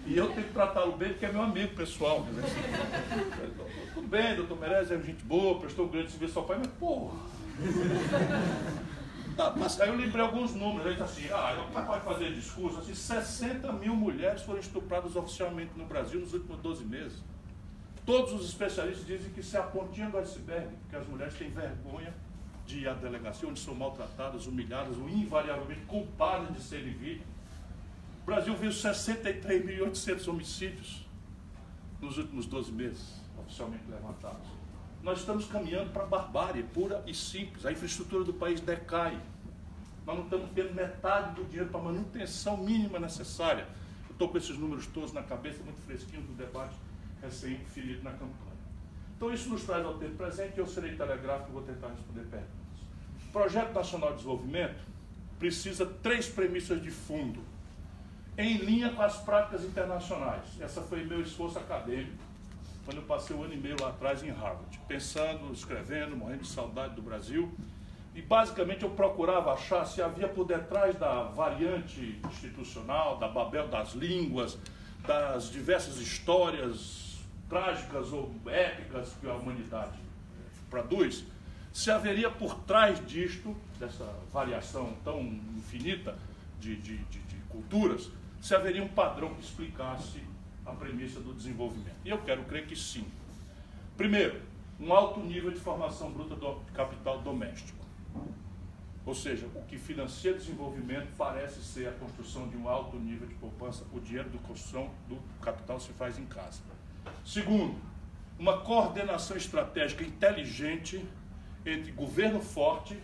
E eu tenho que tratá-lo bem porque é meu amigo pessoal. Quer dizer, tudo bem, doutor Meirelles é gente boa, prestou um grande serviço ao país, mas porra. Tá, mas aí eu lembrei alguns números, aí assim, como pode fazer discurso? Assim, 60 mil mulheres foram estupradas oficialmente no Brasil nos últimos 12 meses. Todos os especialistas dizem que isso é a pontinha do iceberg, porque as mulheres têm vergonha de ir à delegacia, onde são maltratadas, humilhadas, ou invariavelmente culpadas de serem vítimas. O Brasil viu 63.800 homicídios nos últimos 12 meses, oficialmente levantados. Nós estamos caminhando para a barbárie pura e simples. A infraestrutura do país decai. Nós não estamos tendo metade do dinheiro para a manutenção mínima necessária. Eu estou com esses números todos na cabeça, muito fresquinhos do debate recém-ferido na campanha. Então isso nos traz ao tempo presente e eu serei telegráfico e vou tentar responder perguntas. O Projeto Nacional de Desenvolvimento precisa 3 premissas de fundo, em linha com as práticas internacionais. Essa foi meu esforço acadêmico, quando eu passei 1 ano e meio lá atrás em Harvard, pensando, escrevendo, morrendo de saudade do Brasil. E basicamente eu procurava achar se havia por detrás da variante institucional, da Babel das línguas, das diversas histórias trágicas ou épicas que a humanidade produz, se haveria por trás disto, dessa variação tão infinita de culturas, se haveria um padrão que explicasse a premissa do desenvolvimento. E eu quero crer que sim. Primeiro, um alto nível de formação bruta do capital doméstico. Ou seja, o que financia desenvolvimento parece ser a construção de um alto nível de poupança. O dinheiro da construção do capital se faz em casa. Segundo, uma coordenação estratégica inteligente entre governo forte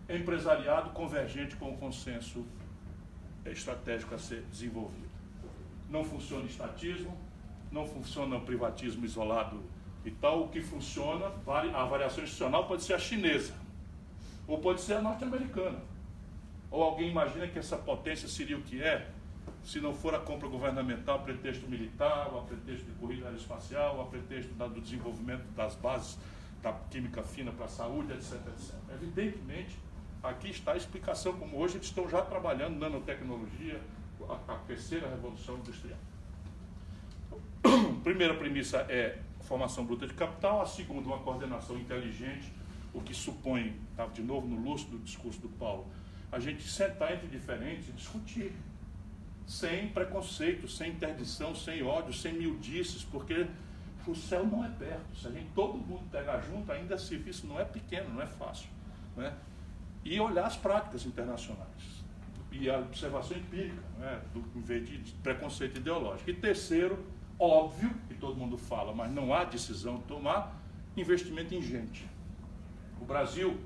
e empresariado convergente com o consenso estratégico a ser desenvolvido. Não funciona estatismo, não funciona o privatismo isolado e tal. O que funciona, a variação institucional pode ser a chinesa, ou pode ser a norte-americana. Ou alguém imagina que essa potência seria o que é, se não for a compra governamental a pretexto militar, ou a pretexto de corrida aeroespacial, ou a pretexto do desenvolvimento das bases da química fina para a saúde, etc, etc. Evidentemente, aqui está a explicação, como hoje eles estão já trabalhando nanotecnologia, a terceira revolução industrial. A primeira premissa é a formação bruta de capital, a segunda, uma coordenação inteligente, o que supõe, tá, de novo no lúcido do discurso do Paulo, a gente sentar entre diferentes e discutir, sem preconceito, sem interdição, sem ódio, sem miudices, porque o céu não é perto. Se a gente todo mundo pegar junto, ainda assim, isso não é pequeno, não é fácil, né? E olhar as práticas internacionais e a observação empírica, né, em vez de preconceito ideológico. E terceiro, óbvio, que todo mundo fala, mas não há decisão de tomar, investimento em gente. O Brasil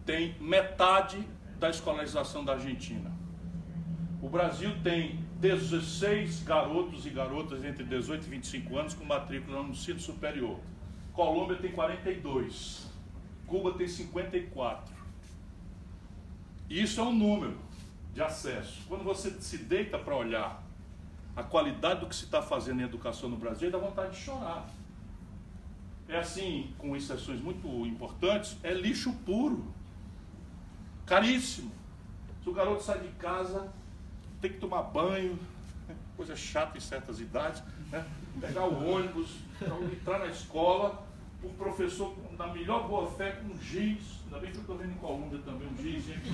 tem metade da escolarização da Argentina. O Brasil tem 16 garotos e garotas entre 18 e 25 anos com matrícula no ensino superior. Colômbia tem 42. Cuba tem 54. Isso é um número de acesso. Quando você se deita para olhar a qualidade do que se está fazendo em educação no Brasil, dá vontade de chorar. É assim, com exceções muito importantes, é lixo puro. Caríssimo. Se o garoto sai de casa, tem que tomar banho, coisa chata em certas idades, né? Pegar o ônibus, entrar na escola, o professor, na melhor boa-fé, com giz, ainda bem que eu estou vendo em Colômbia também um giz, gente,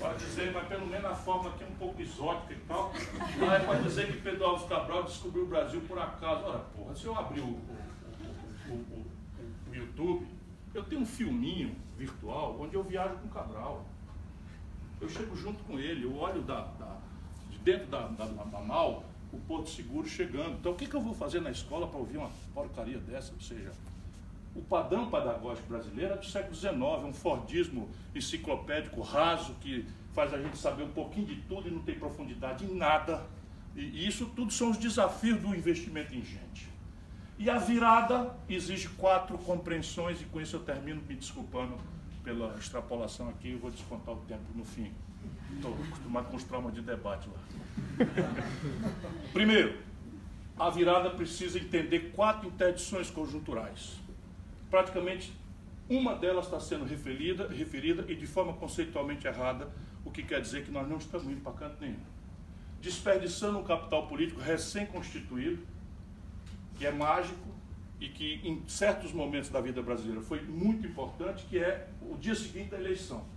para dizer, mas pelo menos a forma aqui é um pouco exótica e tal, é para dizer que Pedro Álvares Cabral descobriu o Brasil por acaso. Ora, porra, se eu abrir o YouTube, eu tenho um filminho virtual onde eu viajo com o Cabral. Eu chego junto com ele, eu olho de dentro da nau, o Porto Seguro chegando. Então, o que eu vou fazer na escola para ouvir uma porcaria dessa? Ou seja, o padrão pedagógico brasileiro é do século XIX, é um fordismo enciclopédico raso, que faz a gente saber um pouquinho de tudo e não tem profundidade em nada. E isso tudo são os desafios do investimento em gente. E a virada exige 4 compreensões, e com isso eu termino me desculpando pela extrapolação aqui, eu vou descontar o tempo no fim. Estou acostumado com os traumas de debate lá. Primeiro, a virada precisa entender 4 interdições conjunturais. Praticamente, uma delas está sendo referida e de forma conceitualmente errada, o que quer dizer que nós não estamos indo para canto nenhum. Desperdiçando um capital político recém-constituído, que é mágico e que em certos momentos da vida brasileira foi muito importante, que é o dia seguinte da eleição.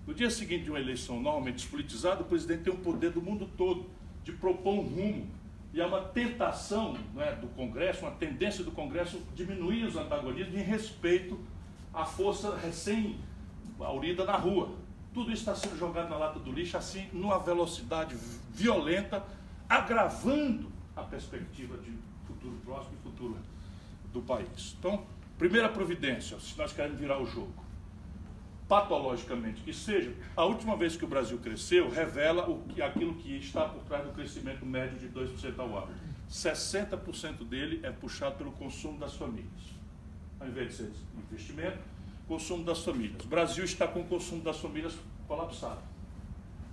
No dia seguinte de uma eleição normalmente despolitizada, o presidente tem o poder do mundo todo de propor um rumo. E há uma tentação, né, do Congresso, uma tendência do Congresso diminuir os antagonismos em respeito à força recém-aurida na rua. Tudo isso está sendo jogado na lata do lixo, assim, numa velocidade violenta, agravando a perspectiva de futuro próximo e futuro do país. Então, primeira providência, se nós queremos virar o jogo, patologicamente que seja, a última vez que o Brasil cresceu revela aquilo que está por trás do crescimento médio de 2% ao ano. 60% dele é puxado pelo consumo das famílias. Ao invés de ser investimento, consumo das famílias. O Brasil está com o consumo das famílias colapsado.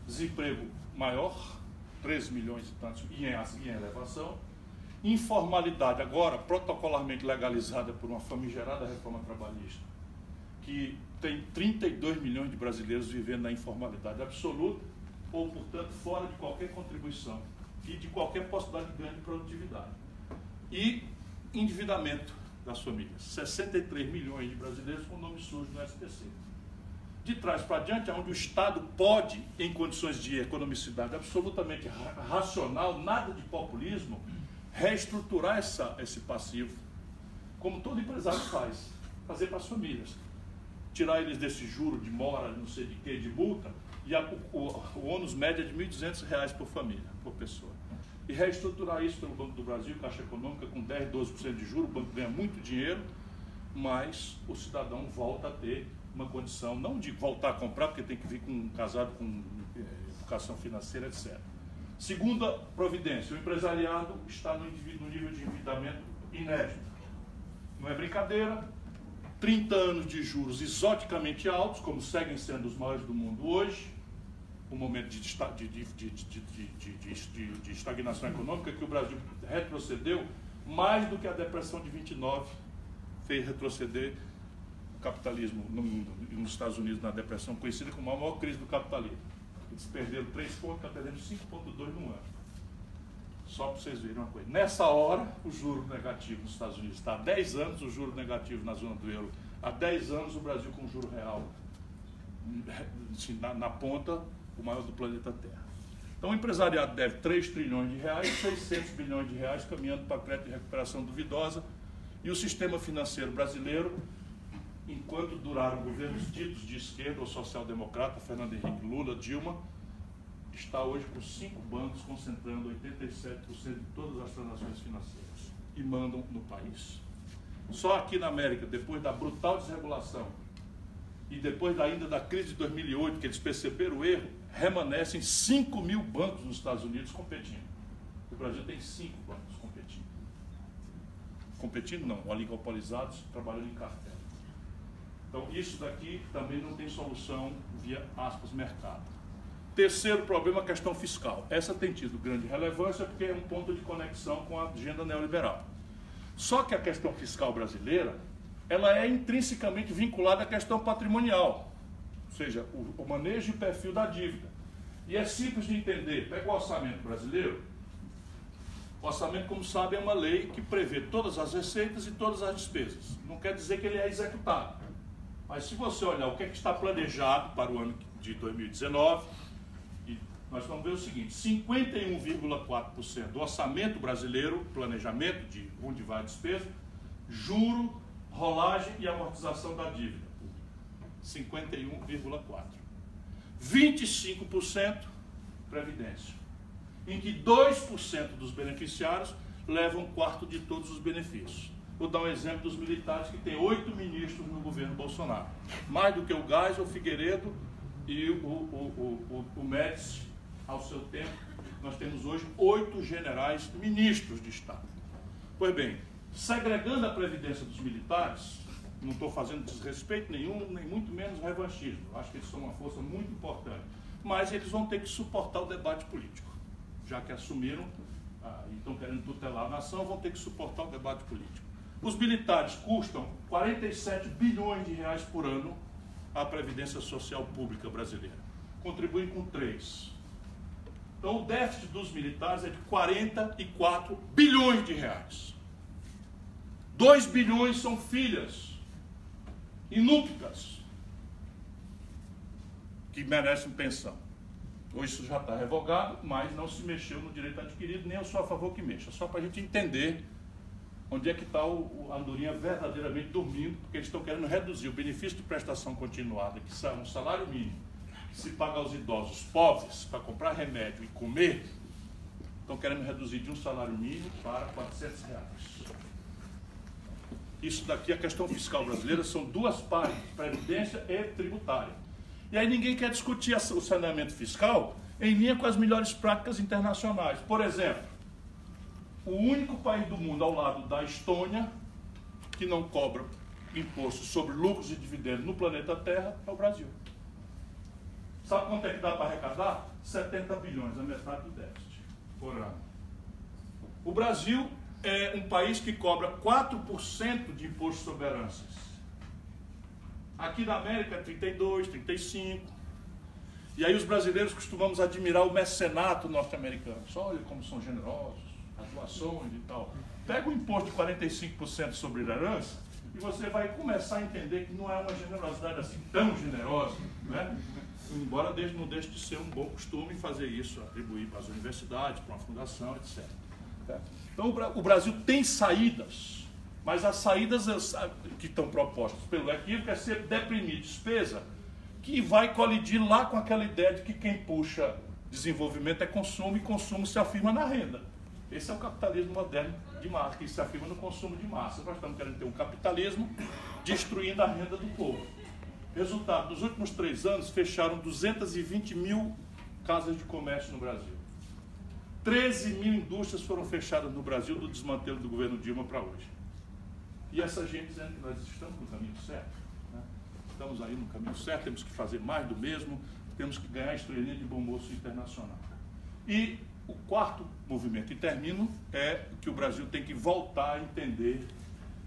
Desemprego maior, 13 milhões e tantos em elevação. Informalidade agora protocolarmente legalizada por uma famigerada reforma trabalhista, que tem 32 milhões de brasileiros vivendo na informalidade absoluta, ou, portanto, fora de qualquer contribuição e de qualquer possibilidade de ganho de produtividade. E endividamento das famílias. 63 milhões de brasileiros com nome sujo no SPC. De trás para diante, onde o Estado pode, em condições de economicidade absolutamente racional, nada de populismo, reestruturar esse passivo, como todo empresário faz, fazer para as famílias. Tirar eles desse juro de mora, não sei de quê, de multa, e o ônus médio é de R$ 1.200 por família, por pessoa. E reestruturar isso pelo Banco do Brasil, Caixa Econômica, com 10%, 12% de juros, o banco ganha muito dinheiro, mas o cidadão volta a ter uma condição, não de voltar a comprar, porque tem que vir casado com educação financeira, etc. Segunda providência, o empresariado está no nível de endividamento inédito. Não é brincadeira, 30 anos de juros exoticamente altos, como seguem sendo os maiores do mundo hoje, um momento de estagnação econômica, que o Brasil retrocedeu mais do que a depressão de 29 fez retroceder o capitalismo nos Estados Unidos, na depressão conhecida como a maior crise do capitalismo. Eles perderam 3 pontos, está perdendo 5,2 no ano. Só para vocês verem uma coisa. Nessa hora, o juro negativo nos Estados Unidos está há 10 anos, o juro negativo na zona do euro há 10 anos, o Brasil com juro real assim, na ponta, o maior do planeta Terra. Então o empresariado deve 3 trilhões de reais, 600 bilhões de reais, caminhando para crédito de recuperação duvidosa, e o sistema financeiro brasileiro, enquanto duraram governos ditos de esquerda ou social-democrata, Fernando Henrique, Lula, Dilma, está hoje com 5 bancos concentrando 87% de todas as transações financeiras e mandam no país. Só aqui na América, depois da brutal desregulação e depois ainda da crise de 2008, que eles perceberam o erro, remanescem 5 mil bancos nos Estados Unidos competindo. O Brasil tem 5 bancos competindo. Competindo não, oligopolizados, trabalhando em cartela. Então isso daqui também não tem solução via, aspas, mercado. Terceiro problema, a questão fiscal. Essa tem tido grande relevância porque é um ponto de conexão com a agenda neoliberal. Só que a questão fiscal brasileira, ela é intrinsecamente vinculada à questão patrimonial, ou seja, o manejo e perfil da dívida. E é simples de entender. Pega o orçamento brasileiro. O orçamento, como sabe, é uma lei que prevê todas as receitas e todas as despesas. Não quer dizer que ele é executado. Mas se você olhar o que é que está planejado para o ano de 2019, e nós vamos ver o seguinte: 51,4% do orçamento brasileiro, planejamento de onde vai a despesa, juro, rolagem e amortização da dívida. 51,4%. 25% previdência, em que 2% dos beneficiários levam um quarto de todos os benefícios. Vou dar um exemplo dos militares, que tem 8 ministros no governo Bolsonaro. Mais do que o Geisel, o Figueiredo e o Médici, ao seu tempo. Nós temos hoje 8 generais ministros de Estado. Pois bem, segregando a previdência dos militares, não estou fazendo desrespeito nenhum, nem muito menos revanchismo. Acho que eles são uma força muito importante. Mas eles vão ter que suportar o debate político. Já que assumiram e estão querendo tutelar a nação, vão ter que suportar o debate político. Os militares custam 47 bilhões de reais por ano à Previdência Social Pública brasileira. Contribuem com 3. Então o déficit dos militares é de 44 bilhões de reais. 2 bilhões são filhas inúpcias que merecem pensão. Hoje isso já está revogado, mas não se mexeu no direito adquirido, nem eu sou a favor que mexa. Só para a gente entender onde é que está a andorinha verdadeiramente dormindo, porque eles estão querendo reduzir o benefício de prestação continuada, que é um salário mínimo, que se paga aos idosos pobres para comprar remédio e comer, estão querendo reduzir de um salário mínimo para R$400. Isso daqui, a questão fiscal brasileira, são duas partes, previdência e tributária. E aí ninguém quer discutir o saneamento fiscal em linha com as melhores práticas internacionais. Por exemplo, o único país do mundo ao lado da Estônia que não cobra imposto sobre lucros e dividendos no planeta Terra é o Brasil. Sabe quanto é que dá para arrecadar? 70 bilhões, a metade do déficit por ano. O Brasil é um país que cobra 4% de imposto sobre heranças. Aqui na América é 32, 35. E aí os brasileiros costumamos admirar o mecenato norte-americano. Olha como são generosos, as doações e tal. Pega o imposto de 45% sobre herança e você vai começar a entender que não é uma generosidade assim tão generosa, né? Embora não deixe de ser um bom costume fazer isso, atribuir para as universidades, para uma fundação, etc. Então o Brasil tem saídas. Mas as saídas que estão propostas pelo equívoco é ser deprimir despesa, que vai colidir lá com aquela ideia de que quem puxa desenvolvimento é consumo, e consumo se afirma na renda. Esse é o capitalismo moderno de massa, que se afirma no consumo de massa. Nós estamos querendo ter um capitalismo destruindo a renda do povo. Resultado, nos últimos 3 anos, fecharam 220 mil casas de comércio no Brasil. 13 mil indústrias foram fechadas no Brasil do desmantelo do governo Dilma para hoje. E essa gente dizendo que nós estamos no caminho certo, né? Estamos aí no caminho certo, temos que fazer mais do mesmo, temos que ganhar a estrelinha de bom moço internacional. E o quarto movimento, e termino, é que o Brasil tem que voltar a entender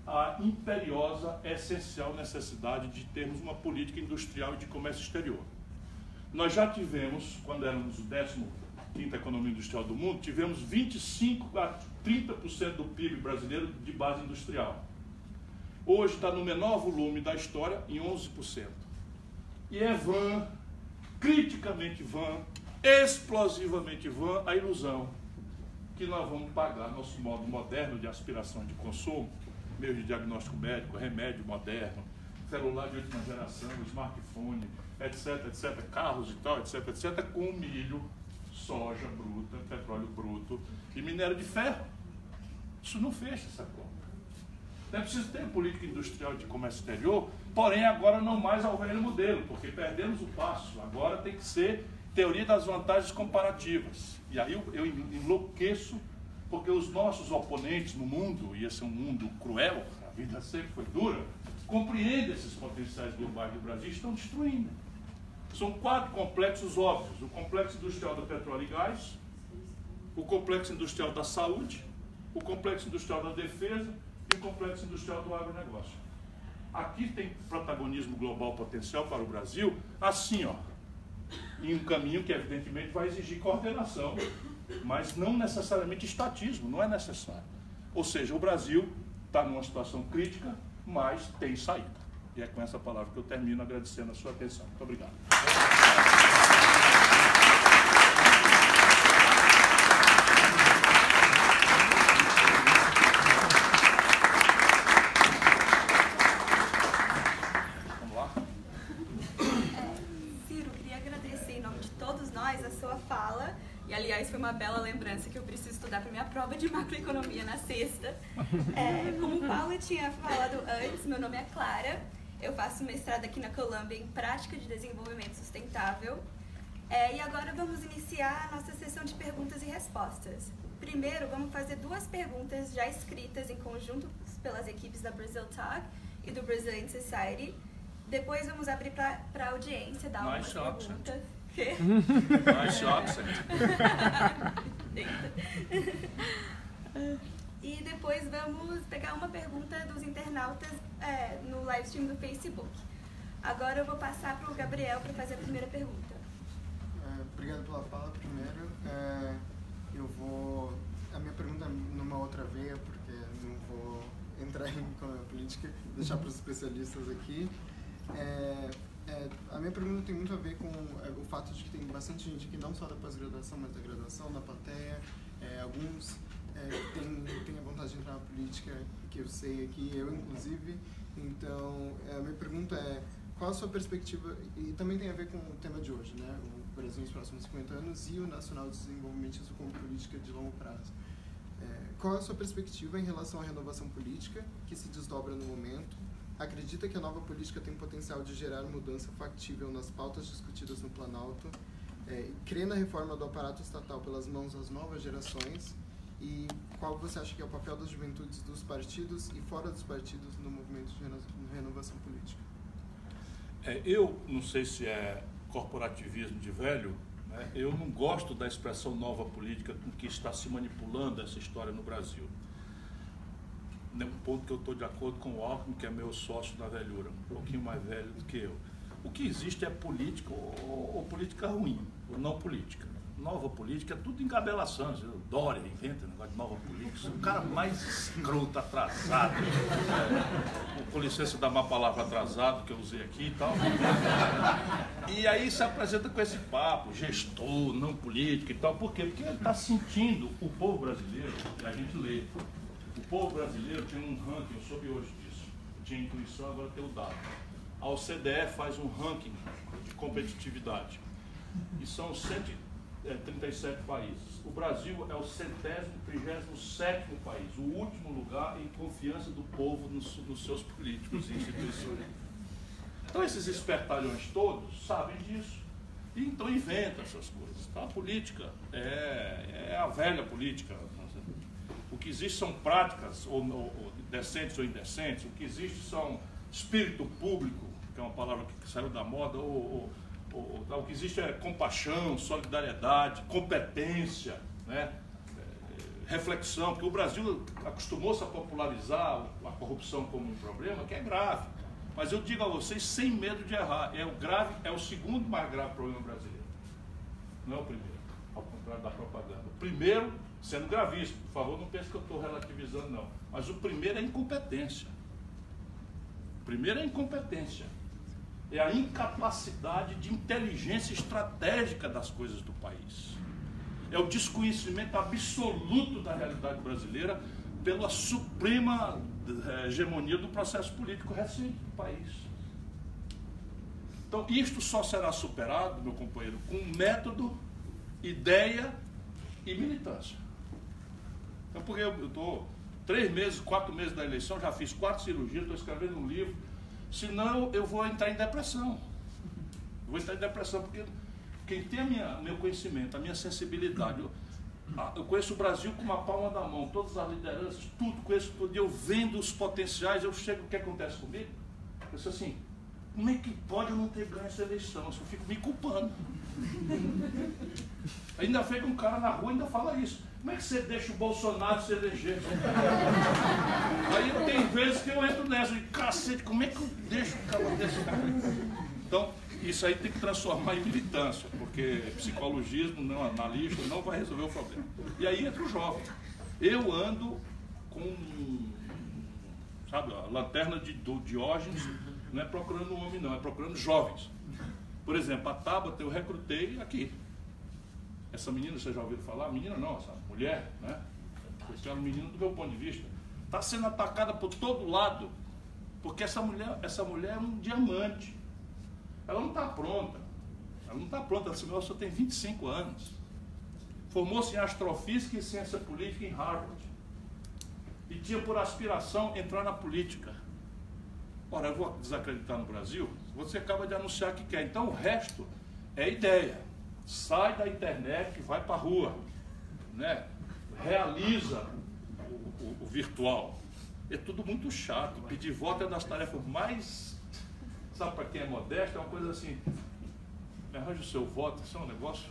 a imperiosa, essencial necessidade de termos uma política industrial e de comércio exterior. Nós já tivemos, quando éramos o 15ª economia industrial do mundo, tivemos 25% a 30% do PIB brasileiro de base industrial. Hoje está no menor volume da história, em 11%. E é vã, criticamente vã, explosivamente vã, a ilusão que nós vamos pagar nosso modo moderno de aspiração de consumo, meio de diagnóstico médico, remédio moderno, celular de última geração, smartphone, etc, etc, carros e tal, etc, etc, com milho, soja bruta, petróleo bruto e minério de ferro. Isso não fecha essa conta. É preciso ter política industrial de comércio exterior, porém agora não mais ao velho modelo, porque perdemos o passo. Agora tem que ser teoria das vantagens comparativas. E aí eu enlouqueço, porque os nossos oponentes no mundo, e esse é um mundo cruel, a vida sempre foi dura, compreendem esses potenciais globais do Brasil e estão destruindo. São 4 complexos óbvios: o complexo industrial do petróleo e gás, o complexo industrial da saúde, o complexo industrial da defesa e o complexo industrial do agronegócio. Aqui tem protagonismo global potencial para o Brasil, assim, ó. em um caminho que evidentemente vai exigir coordenação, mas não necessariamente estatismo, não é necessário. Ou seja, o Brasil está numa situação crítica, mas tem saída. E é com essa palavra que eu termino, agradecendo a sua atenção. Muito obrigado. Aliás, foi uma bela lembrança que eu preciso estudar para minha prova de macroeconomia na sexta. Como o Paulo tinha falado antes, meu nome é Clara, eu faço mestrado aqui na Colômbia em Prática de Desenvolvimento Sustentável. E agora vamos iniciar a nossa sessão de perguntas e respostas. Primeiro, vamos fazer 2 perguntas já escritas em conjunto pelas equipes da Brazil Talk e do Brazilian Society. Depois vamos abrir para a audiência, dar algumas perguntas. Nice accent. E depois vamos pegar uma pergunta dos internautas no live stream do Facebook. Agora eu vou passar para o Gabriel para fazer a primeira pergunta. Obrigado pela fala primeiro. A minha pergunta é numa outra veia, porque não vou entrar em economia política, deixar para os especialistas aqui. A minha pergunta tem muito a ver com o fato de que tem bastante gente que não só da pós-graduação, mas da graduação, da plateia, alguns têm a vontade de entrar na política, que eu sei aqui, eu inclusive. Então, a minha pergunta é, qual a sua perspectiva, e também tem a ver com o tema de hoje, né? O Brasil nos próximos 50 anos e o Nacional Desenvolvimentismo como política de longo prazo. Qual a sua perspectiva em relação à renovação política, que se desdobra no momento? Acredita que a nova política tem potencial de gerar mudança factível nas pautas discutidas no Planalto? Crê na reforma do aparato estatal pelas mãos das novas gerações? E qual você acha que é o papel das juventudes dos partidos e fora dos partidos no movimento de renovação política? Eu não sei se é corporativismo de velho, né? Eu não gosto da expressão nova política com que está se manipulando essa história no Brasil. Um ponto que eu estou de acordo com o Alckmin, que é meu sócio na velhura, um pouquinho mais velho do que eu. O que existe é política ou política ruim, ou não política. Nova política é tudo engabelação. O Dória inventa um negócio de nova política. O cara mais escroto, atrasado. Com licença da má palavra atrasado que eu usei aqui e tal. E aí se apresenta com esse papo, gestor, não política e tal. Por quê? Porque ele está sentindo o povo brasileiro, que a gente lê. O povo brasileiro tem um ranking, eu soube hoje disso, eu tinha intuição, agora tem o dado. A OCDE faz um ranking de competitividade e são 137 países. O Brasil é o 137º país, o último lugar em confiança do povo nos seus políticos e instituições. Então esses espertalhões todos sabem disso e então inventam essas coisas. Então, a política é a velha política. O que existe são práticas, ou decentes ou indecentes, o que existe são espírito público, que é uma palavra que saiu da moda, o que existe é compaixão, solidariedade, competência, né? Reflexão, porque o Brasil acostumou-se a popularizar a corrupção como um problema que é grave. Mas eu digo a vocês, sem medo de errar, é o segundo mais grave problema brasileiro. Não é o primeiro, ao contrário da propaganda. O primeiro, sendo gravíssimo, por favor, não pense que eu estou relativizando, não. Mas o primeiro é a incompetência. O primeiro é a incompetência. É a incapacidade de inteligência estratégica das coisas do país. É o desconhecimento absoluto da realidade brasileira pela suprema hegemonia do processo político recente do país. Então, isto só será superado, meu companheiro, com método, ideia e militância. Então, porque eu estou 3 meses, 4 meses da eleição, já fiz 4 cirurgias, estou escrevendo um livro, senão eu vou entrar em depressão. Eu vou entrar em depressão, porque quem tem meu conhecimento, a minha sensibilidade, eu conheço o Brasil com uma palma da mão, todas as lideranças, tudo, conheço tudo, eu vendo os potenciais, eu chego, o que acontece comigo? Eu penso assim, como é que pode eu não ter ganho essa eleição? Eu fico me culpando. Ainda vem um cara na rua e ainda fala isso. Como é que você deixa o Bolsonaro se eleger? Aí tem vezes que eu entro nessa e cacete, como é que eu deixo o cara desse cara? Então, isso aí tem que transformar em militância, porque psicologismo, não, analista, não vai resolver o problema. E aí entra o jovem. Eu ando com, sabe, a lanterna do Diógenes, não é procurando um homem não, é procurando jovens. Por exemplo, a Tabata eu recrutei aqui. Essa menina, vocês já ouviram falar? Menina não, essa mulher, né? Porque é uma menina do meu ponto de vista. Está sendo atacada por todo lado, porque essa mulher é um diamante. Ela não está pronta. Ela não está pronta, essa mulher só tem 25 anos. Formou-se em astrofísica e ciência política em Harvard. E tinha por aspiração entrar na política. Ora, eu vou desacreditar no Brasil? Você acaba de anunciar que quer. Então o resto é ideia. Sai da internet e vai para a rua. Né? Realiza o virtual. É tudo muito chato. Pedir voto é das tarefas mais... Sabe, para quem é modesto, é uma coisa assim... Me arranja o seu voto, isso é um negócio...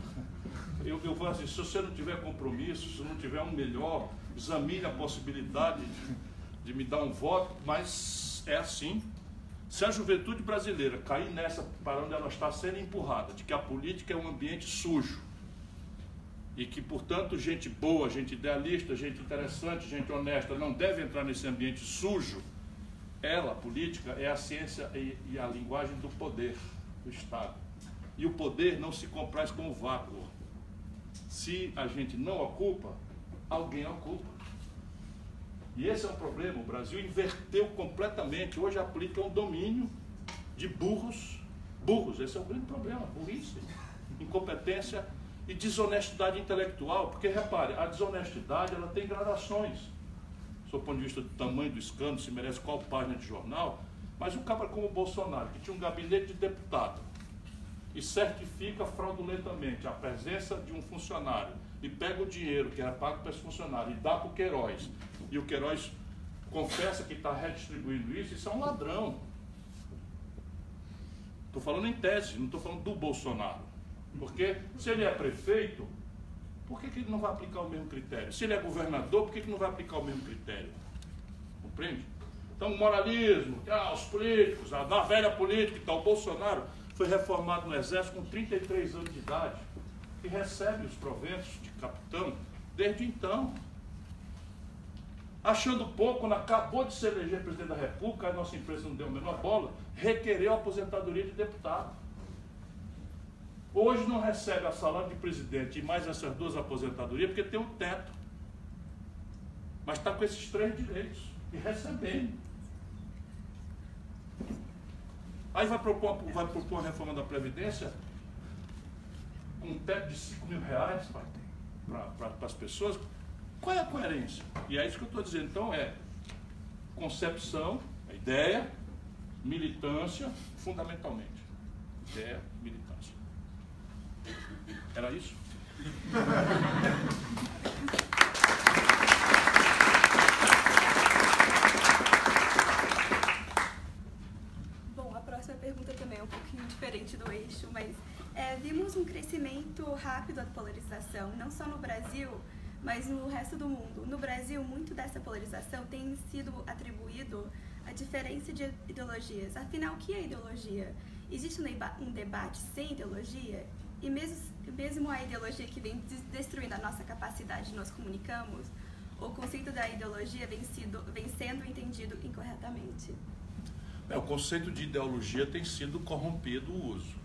Eu vou assim, se você não tiver compromisso, se não tiver um melhor, examine a possibilidade de me dar um voto, mas é assim. Se a juventude brasileira cair nessa, para onde ela está sendo empurrada, de que a política é um ambiente sujo, e que, portanto, gente boa, gente idealista, gente interessante, gente honesta, não deve entrar nesse ambiente sujo, ela, a política, é a ciência e a linguagem do poder, do Estado. E o poder não se compraz com o vácuo. Se a gente não ocupa, alguém ocupa. E esse é um problema. O Brasil inverteu completamente. Hoje a política é um domínio de burros. Burros, esse é o grande problema. Burrice, incompetência e desonestidade intelectual. Porque, repare, a desonestidade ela tem gradações. Do ponto de vista do tamanho do escândalo, se merece qual página de jornal. Mas um cara como o Bolsonaro, que tinha um gabinete de deputado, e certifica fraudulentamente a presença de um funcionário e pega o dinheiro que era pago para esse funcionário e dá para o Queiroz, e o Queiroz confessa que está redistribuindo isso é um ladrão. Estou falando em tese, não estou falando do Bolsonaro. Porque se ele é prefeito, por que ele não vai aplicar o mesmo critério? Se ele é governador, por que ele não vai aplicar o mesmo critério? Compreende? Então, o moralismo, os políticos, a velha política e tal, o Bolsonaro foi reformado no Exército com 33 anos de idade e recebe os proventos de capitão desde então. Achando pouco, quando acabou de se eleger presidente da República, a nossa empresa não deu a menor bola, requereu a aposentadoria de deputado. Hoje não recebe a salário de presidente e mais essas duas aposentadorias porque tem um teto. Mas está com esses 3 direitos e recebendo. Aí vai propor uma reforma da Previdência com um teto de R$5.000 para as pessoas. Qual é a coerência? E é isso que eu estou dizendo. Então é concepção, ideia, militância, fundamentalmente. Ideia, militância. Era isso? Pergunta também é um pouquinho diferente do eixo, mas vimos um crescimento rápido da polarização, não só no Brasil, mas no resto do mundo. No Brasil, muito dessa polarização tem sido atribuído à diferença de ideologias. Afinal, o que é ideologia? Existe um debate sem ideologia? E mesmo a ideologia que vem destruindo a nossa capacidade de nos comunicarmos, o conceito da ideologia vem sendo entendido incorretamente. O conceito de ideologia tem sido corrompido o uso.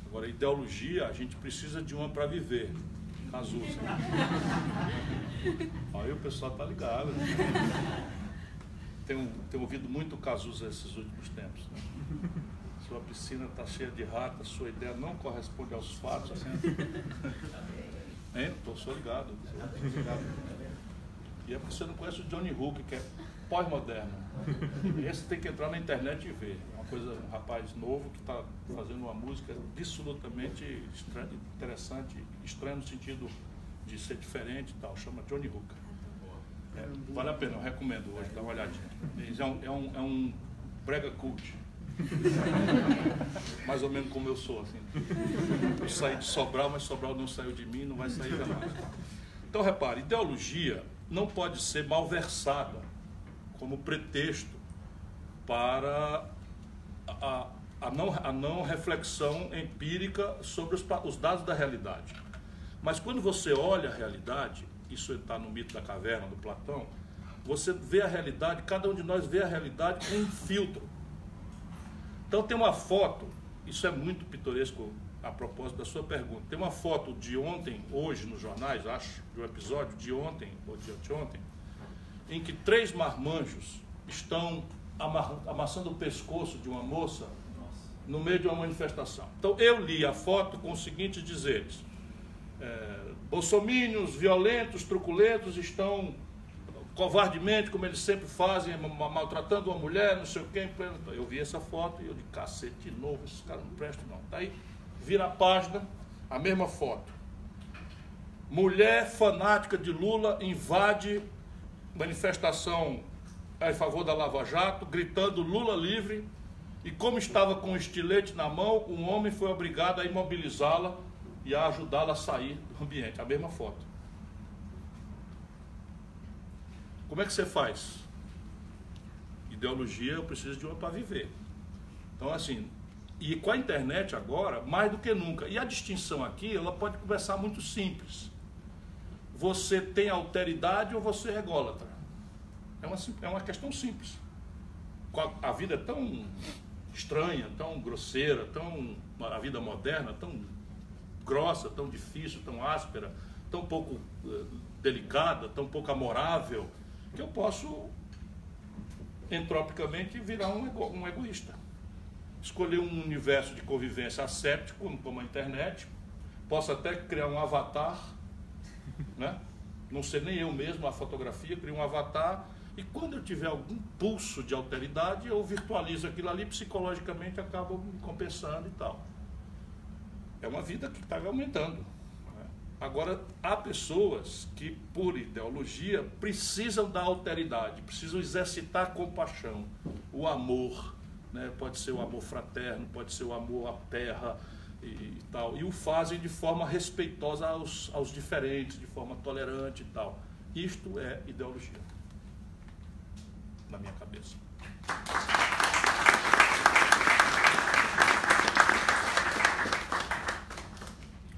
Agora, ideologia, a gente precisa de uma para viver. Cazuza. Aí o pessoal está ligado. Tenho ouvido muito Cazuza esses últimos tempos. Né? Sua piscina está cheia de ratas, sua ideia não corresponde aos fatos. Assim. Sou ligado. E é porque você não conhece o Johnny Hook, que é pós-moderno. Esse tem que entrar na internet e ver. É uma coisa, um rapaz novo que está fazendo uma música absolutamente interessante, estranha no sentido de ser diferente e tal. Chama Johnny Hook. Vale a pena, eu recomendo hoje, dá uma olhadinha. É um brega cult. Mais ou menos como eu sou, assim. Eu saí de Sobral, mas Sobral não saiu de mim, não vai sair jamais. Então, repare, ideologia não pode ser malversada como pretexto para a não reflexão empírica sobre os dados da realidade. Mas quando você olha a realidade, isso está no mito da caverna do Platão, você vê a realidade, cada um de nós vê a realidade com um filtro. Então tem uma foto, isso é muito pitoresco a propósito da sua pergunta, tem uma foto de ontem, hoje nos jornais, acho, de um episódio de ontem ou de anteontem, em que 3 marmanjos estão amassando o pescoço de uma moça no meio de uma manifestação. Então eu li a foto com os seguintes dizeres: bolsomínios violentos, truculentos, estão covardemente, como eles sempre fazem, maltratando uma mulher, não sei o quê. Eu vi essa foto e eu de cacete de novo, esses caras não prestam não. Daí vira a página, a mesma foto. Mulher fanática de Lula invade manifestação a favor da Lava Jato, gritando Lula livre, e como estava com um estilete na mão, um homem foi obrigado a imobilizá-la e a ajudá-la a sair do ambiente. A mesma foto. Como é que você faz? Ideologia, eu preciso de uma para viver. Então, assim, e com a internet agora, mais do que nunca. E a distinção aqui, ela pode começar muito simples. Você tem alteridade ou você é ególatra? É uma questão simples. A vida é tão estranha, tão grosseira, a vida moderna, tão grossa, tão difícil, tão áspera, tão pouco delicada, tão pouco amorável, que eu posso, entropicamente, virar um egoísta. Escolher um universo de convivência asséptico, como a internet, posso até criar um avatar, né? Não ser nem eu mesmo a fotografia, crio um avatar, e quando eu tiver algum pulso de alteridade, eu virtualizo aquilo ali, psicologicamente acabo me compensando e tal. É uma vida que está aumentando. Agora, há pessoas que, por ideologia, precisam da alteridade, precisam exercitar a compaixão, o amor, né? Pode ser o amor fraterno, pode ser o amor à terra e tal, e o fazem de forma respeitosa aos diferentes, de forma tolerante e tal. Isto é ideologia, na minha cabeça.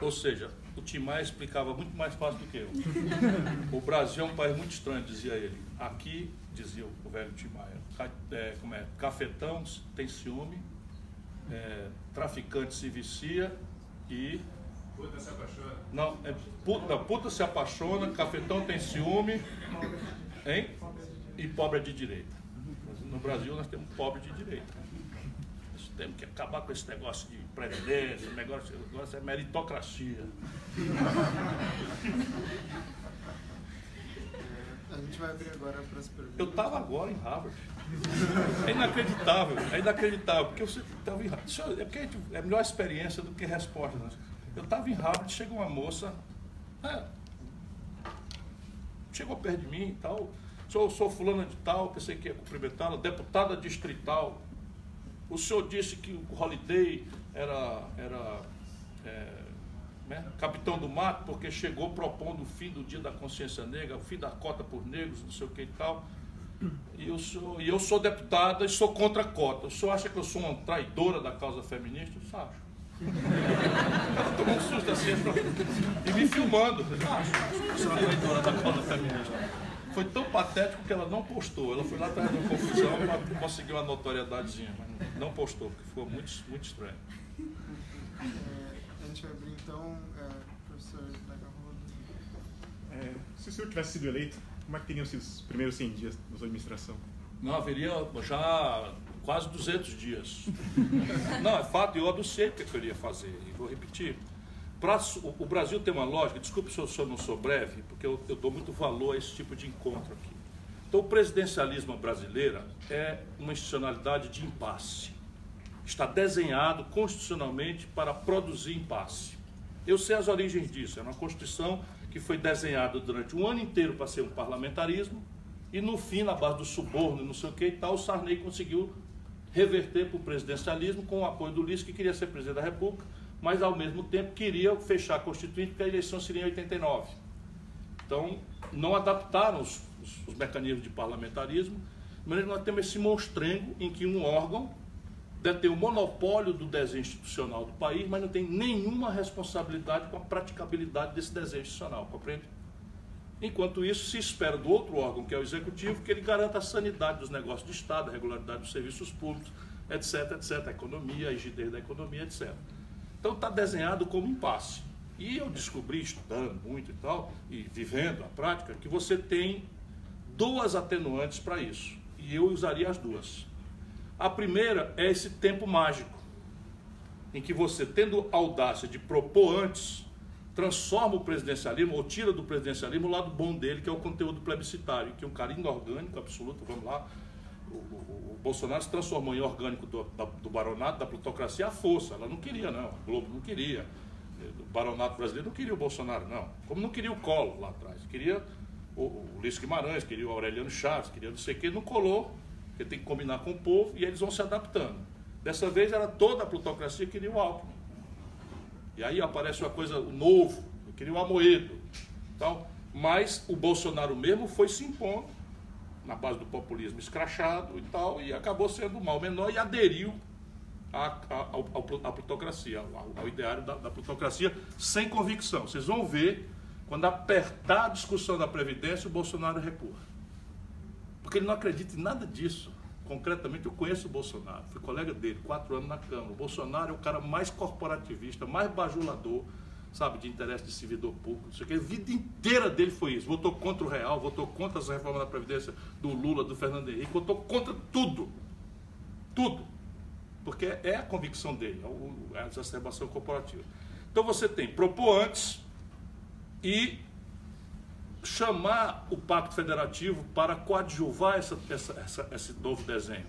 Ou seja, o Tim Maia explicava muito mais fácil do que eu. O Brasil é um país muito estranho, dizia ele. Aqui, dizia o velho Tim Maia, cafetão tem ciúme, traficante se vicia e... Puta se apaixona. Não, puta se apaixona, cafetão tem ciúme, hein? E pobre é de direita. No Brasil nós temos pobre de direita. Nós temos que acabar com esse negócio de previdência, negócio é meritocracia. A gente vai abrir agora para as perguntas. Eu estava agora em Harvard. É inacreditável, porque você estava em Harvard. É porque é melhor experiência do que resposta. Né? Eu estava em Harvard, chegou uma moça, chegou perto de mim e tal. Sou fulana de tal, pensei que ia cumprimentá-la, deputada distrital. O senhor disse que o Holiday era capitão do mato, porque chegou propondo o fim do Dia da Consciência Negra, o fim da cota por negros, não sei o que e tal. E eu sou deputada e sou contra a cota. O senhor acha que eu sou uma traidora da causa feminista? Eu acho. Ela tomou um susto assim e me filmando. Eu sou uma traidora da causa feminista. Foi tão patético que ela não postou. Ela foi lá atrás de uma confusão e conseguiu uma notoriedadezinha, mas não postou, porque ficou muito, muito estranho. A gente vai abrir então, professor Dagarrodo. Se o senhor tivesse sido eleito, como é que teriam sido os primeiros 100 dias da sua administração? Não, haveria já quase 200 dias. Não, é fato, eu anunciei o que eu iria fazer, e vou repetir. O Brasil tem uma lógica, desculpe se eu não sou breve, porque eu dou muito valor a esse tipo de encontro aqui. Então, o presidencialismo brasileiro é uma institucionalidade de impasse. Está desenhado constitucionalmente para produzir impasse. Eu sei as origens disso, é uma Constituição que foi desenhada durante um ano inteiro para ser um parlamentarismo, e no fim, na base do suborno, não sei o que e tal, o Sarney conseguiu reverter para o presidencialismo com o apoio do Ulisses, que queria ser presidente da República, mas ao mesmo tempo queria fechar a Constituinte, porque a eleição seria em 89. Então, não adaptaram os mecanismos de parlamentarismo, mas nós temos esse monstrengo em que um órgão detém o monopólio do desenho institucional do país, mas não tem nenhuma responsabilidade com a praticabilidade desse desenho institucional, compreende? Enquanto isso, se espera do outro órgão, que é o Executivo, que ele garanta a sanidade dos negócios de Estado, a regularidade dos serviços públicos, etc, etc, a economia, a rigidez da economia, etc. Então está desenhado como impasse. E eu descobri, estudando muito e tal, e vivendo a prática, que você tem duas atenuantes para isso. E eu usaria as duas. A primeira é esse tempo mágico, em que você, tendo audácia de propor antes, transforma o presidencialismo, ou tira do presidencialismo o lado bom dele, que é o conteúdo plebiscitário, que é um cara inorgânico, absoluto, vamos lá. O Bolsonaro se transformou em orgânico do baronato, da plutocracia à força. Ela não queria, não. A Globo não queria. O baronato brasileiro não queria o Bolsonaro, não. Como não queria o Collor lá atrás. Queria o Ulisses Guimarães, queria o Aureliano Chaves, queria não sei o que, não colou, porque tem que combinar com o povo, e eles vão se adaptando. Dessa vez era toda a plutocracia que queria o Alckmin. E aí aparece uma coisa novo, eu queria o Amoedo. Então, mas o Bolsonaro mesmo foi se impondo, na base do populismo escrachado e tal, e acabou sendo o mal menor e aderiu à plutocracia, ao ideário da plutocracia, sem convicção. Vocês vão ver, quando apertar a discussão da Previdência, o Bolsonaro recua. Porque ele não acredita em nada disso. Concretamente, eu conheço o Bolsonaro, fui colega dele, 4 anos na Câmara. O Bolsonaro é o cara mais corporativista, mais bajulador, sabe, de interesse de servidor público. Isso aqui, a vida inteira dele foi isso. Votou contra o Real, votou contra as reformas da Previdência do Lula, do Fernando Henrique, votou contra tudo. Tudo. Porque é a convicção dele, é a exacerbação corporativa. Então você tem propor antes e chamar o Pacto Federativo para coadjuvar esse novo desenho,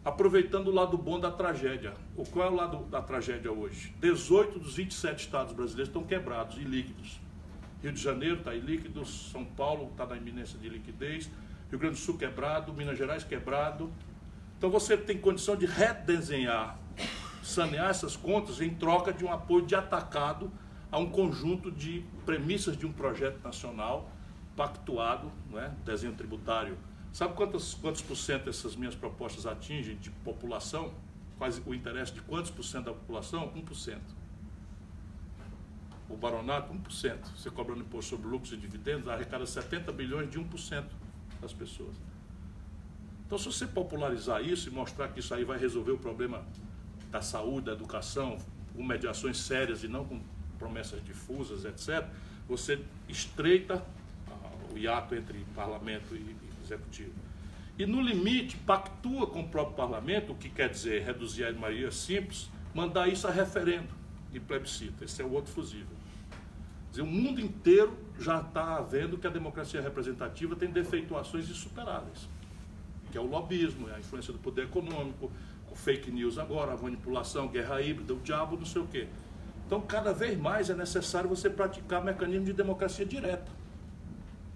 aproveitando o lado bom da tragédia. Qual é o lado da tragédia hoje? 18 dos 27 estados brasileiros estão quebrados e líquidos. Rio de Janeiro está ilíquido, São Paulo está na iminência de liquidez, Rio Grande do Sul quebrado, Minas Gerais quebrado. Então você tem condição de redesenhar, sanear essas contas em troca de um apoio de atacado a um conjunto de premissas de um projeto nacional pactuado, não é? Desenho tributário. Sabe quantos por cento essas minhas propostas atingem de população? Quase o interesse de quantos por cento da população? 1%. O baronato, 1%. Você cobrando imposto sobre lucros e dividendos, arrecada 70 bilhões de 1% das pessoas. Então, se você popularizar isso e mostrar que isso aí vai resolver o problema da saúde, da educação, com mediações sérias e não com promessas difusas, etc., você estreita o hiato entre parlamento e executivo. E, no limite, pactua com o próprio parlamento, o que quer dizer reduzir a maioria simples, mandar isso a referendo e plebiscito. Esse é o outro fusível. Quer dizer, o mundo inteiro já está vendo que a democracia representativa tem defeituações insuperáveis, que é o lobismo, é a influência do poder econômico, o fake news agora, a manipulação, guerra híbrida, o diabo, não sei o quê. Então, cada vez mais é necessário você praticar mecanismos de democracia direta.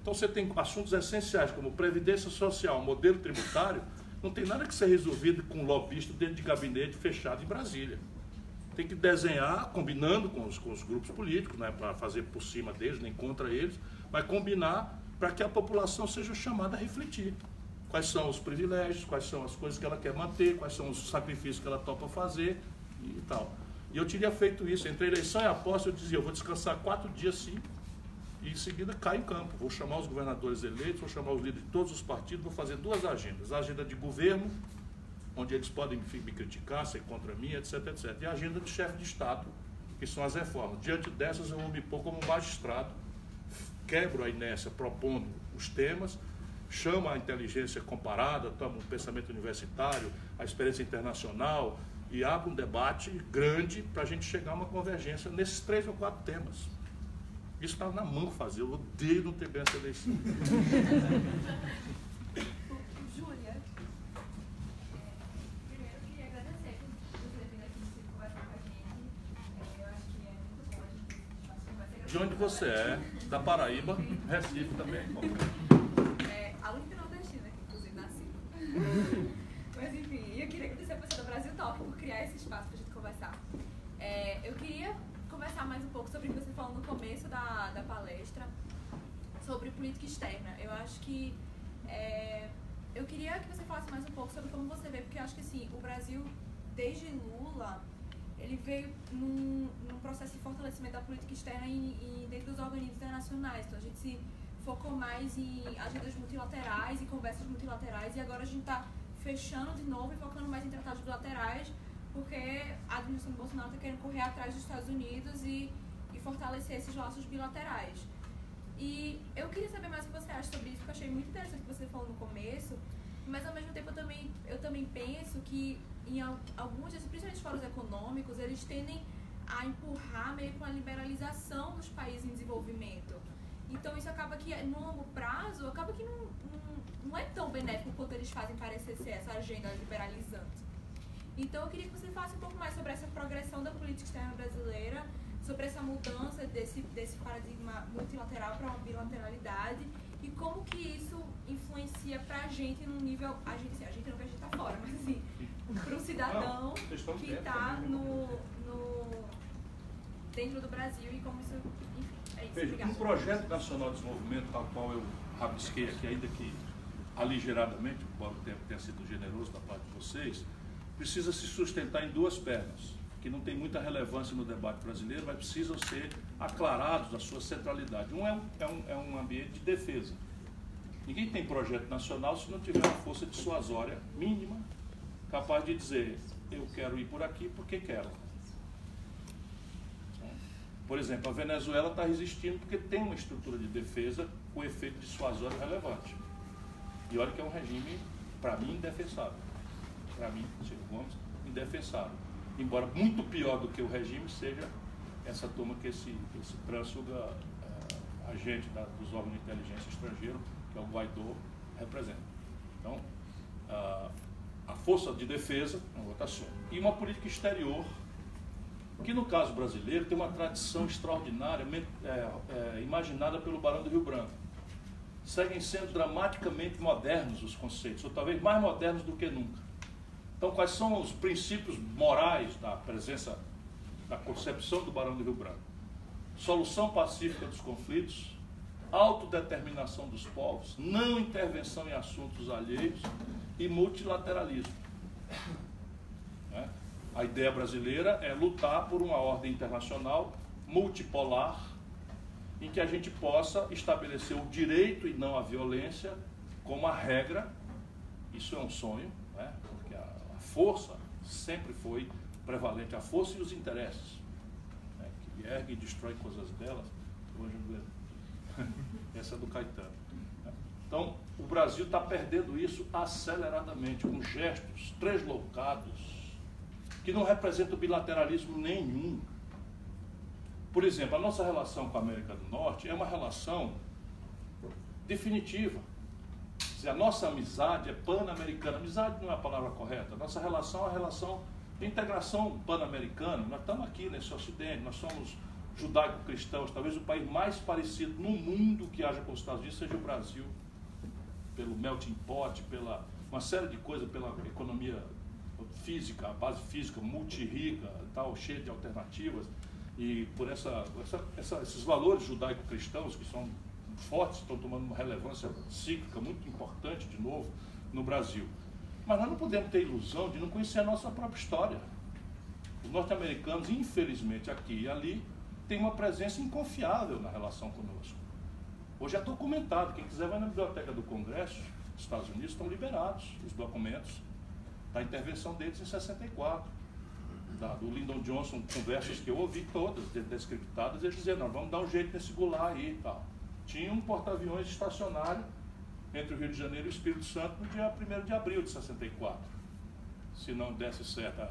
Então, você tem assuntos essenciais, como previdência social, modelo tributário, não tem nada que ser resolvido com um lobista dentro de gabinete fechado em Brasília. Tem que desenhar, combinando com os grupos políticos, não é para fazer por cima deles, nem contra eles, mas combinar para que a população seja chamada a refletir. Quais são os privilégios, quais são as coisas que ela quer manter, quais são os sacrifícios que ela topa fazer e tal. E eu teria feito isso. Entre a eleição e a posse, eu dizia, eu vou descansar 4 dias sim, e em seguida caio em campo. Vou chamar os governadores eleitos, vou chamar os líderes de todos os partidos, vou fazer 2 agendas. A agenda de governo, onde eles podem me criticar, ser contra mim, etc, etc. E a agenda de chefe de Estado, que são as reformas. Diante dessas, eu vou me pôr como magistrado, quebro a inércia propondo os temas, chamo a inteligência comparada, tomo um pensamento universitário, a experiência internacional, e abre um debate grande para a gente chegar a uma convergência nesses 3 ou 4 temas. Isso está na mão fazer, eu odeio não ter ganho essa eleição. Júlia, primeiro eu queria agradecer por você ter vindo aqui conversar com a gente. Eu acho que é muito bom a gente conversar. De onde você é? Da Paraíba, Recife também. Aluno de nordestina, que inclusive nasci. Mas enfim, eu queria agradecer a pessoa do Brasil Talk por criar esse espaço para a gente conversar. Eu queria conversar mais um pouco sobre o que você falou no começo da palestra, sobre política externa. Eu acho que Eu queria que você falasse mais um pouco sobre como você vê, porque eu acho que assim, o Brasil, desde Lula, ele veio num processo de fortalecimento da política externa dentro dos organismos internacionais. Então a gente se focou mais em agendas multilaterais e conversas multilaterais, e agora a gente está fechando de novo e focando mais em tratados bilaterais, porque a administração do Bolsonaro está querendo correr atrás dos Estados Unidos e fortalecer esses laços bilaterais. E eu queria saber mais o que você acha sobre isso, porque eu achei muito interessante o que você falou no começo, mas ao mesmo tempo eu também penso que em alguns desses, principalmente fóruns econômicos, eles tendem a empurrar meio com a liberalização dos países em desenvolvimento. Então isso acaba que, no longo prazo, acaba que não é tão benéfico quanto eles fazem parecer ser essa agenda liberalizante. Então eu queria que você falasse um pouco mais sobre essa progressão da política externa brasileira, sobre essa mudança desse paradigma multilateral para uma bilateralidade e como que isso influencia para a gente num nível, a gente não que a gente está fora, mas assim, para o cidadão que está dentro do Brasil e como isso, enfim, é isso. Veja, um projeto nacional de desenvolvimento, tal qual eu rabisquei aqui, ainda que aligeradamente, embora o tempo tenha sido generoso da parte de vocês, precisa se sustentar em duas pernas, que não tem muita relevância no debate brasileiro, mas precisam ser aclarados da sua centralidade. Um é um ambiente de defesa. Ninguém tem projeto nacional se não tiver uma força dissuasória mínima, capaz de dizer, eu quero ir por aqui porque quero. Por exemplo, a Venezuela está resistindo porque tem uma estrutura de defesa com efeito dissuasório relevante. E olha que é um regime, para mim, indefensável. Para mim, Ciro Gomes, indefensável. Embora muito pior do que o regime seja essa turma que esse trânsfuga agente dos órgãos de inteligência estrangeiro, que é o Guaidó, representa. Então, a força de defesa é uma outra assunto. E uma política exterior, que no caso brasileiro tem uma tradição extraordinária, imaginada pelo Barão do Rio Branco. Seguem sendo dramaticamente modernos os conceitos, ou talvez mais modernos do que nunca. Então, quais são os princípios morais da presença, da concepção do Barão do Rio Branco? Solução pacífica dos conflitos, autodeterminação dos povos, não intervenção em assuntos alheios e multilateralismo. Né? A ideia brasileira é lutar por uma ordem internacional multipolar, em que a gente possa estabelecer o direito e não a violência como a regra. Isso é um sonho, né? Porque a força sempre foi prevalente, a força e os interesses, né? Que ergue e destrói coisas belas. Essa é do Caetano. Então, o Brasil está perdendo isso aceleradamente, com gestos translocados, que não representam bilateralismo nenhum. Por exemplo, a nossa relação com a América do Norte é uma relação definitiva. A nossa amizade é pan-americana. Amizade não é a palavra correta. A nossa relação é uma relação de integração pan-americana. Nós estamos aqui nesse Ocidente, nós somos judaico-cristãos. Talvez o país mais parecido no mundo que haja com os Estados Unidos seja o Brasil. Pelo melting pot, pela uma série de coisas, pela economia física, a base física multirrica, tal, cheia de alternativas. E por esses valores judaico-cristãos que são fortes, estão tomando uma relevância cíclica muito importante de novo no Brasil. Mas nós não podemos ter ilusão de não conhecer a nossa própria história. Os norte-americanos, infelizmente, aqui e ali, têm uma presença inconfiável na relação conosco. Hoje é documentado, quem quiser vai na biblioteca do Congresso, os Estados Unidos estão liberados os documentos da intervenção deles em 64. Do Lyndon Johnson, conversas que eu ouvi todas, descriptadas, eles dizendo, nós vamos dar um jeito nesse gular aí e tal. Tinha um porta-aviões estacionário entre o Rio de Janeiro e o Espírito Santo no dia 1º de abril de 64. Se não desse certo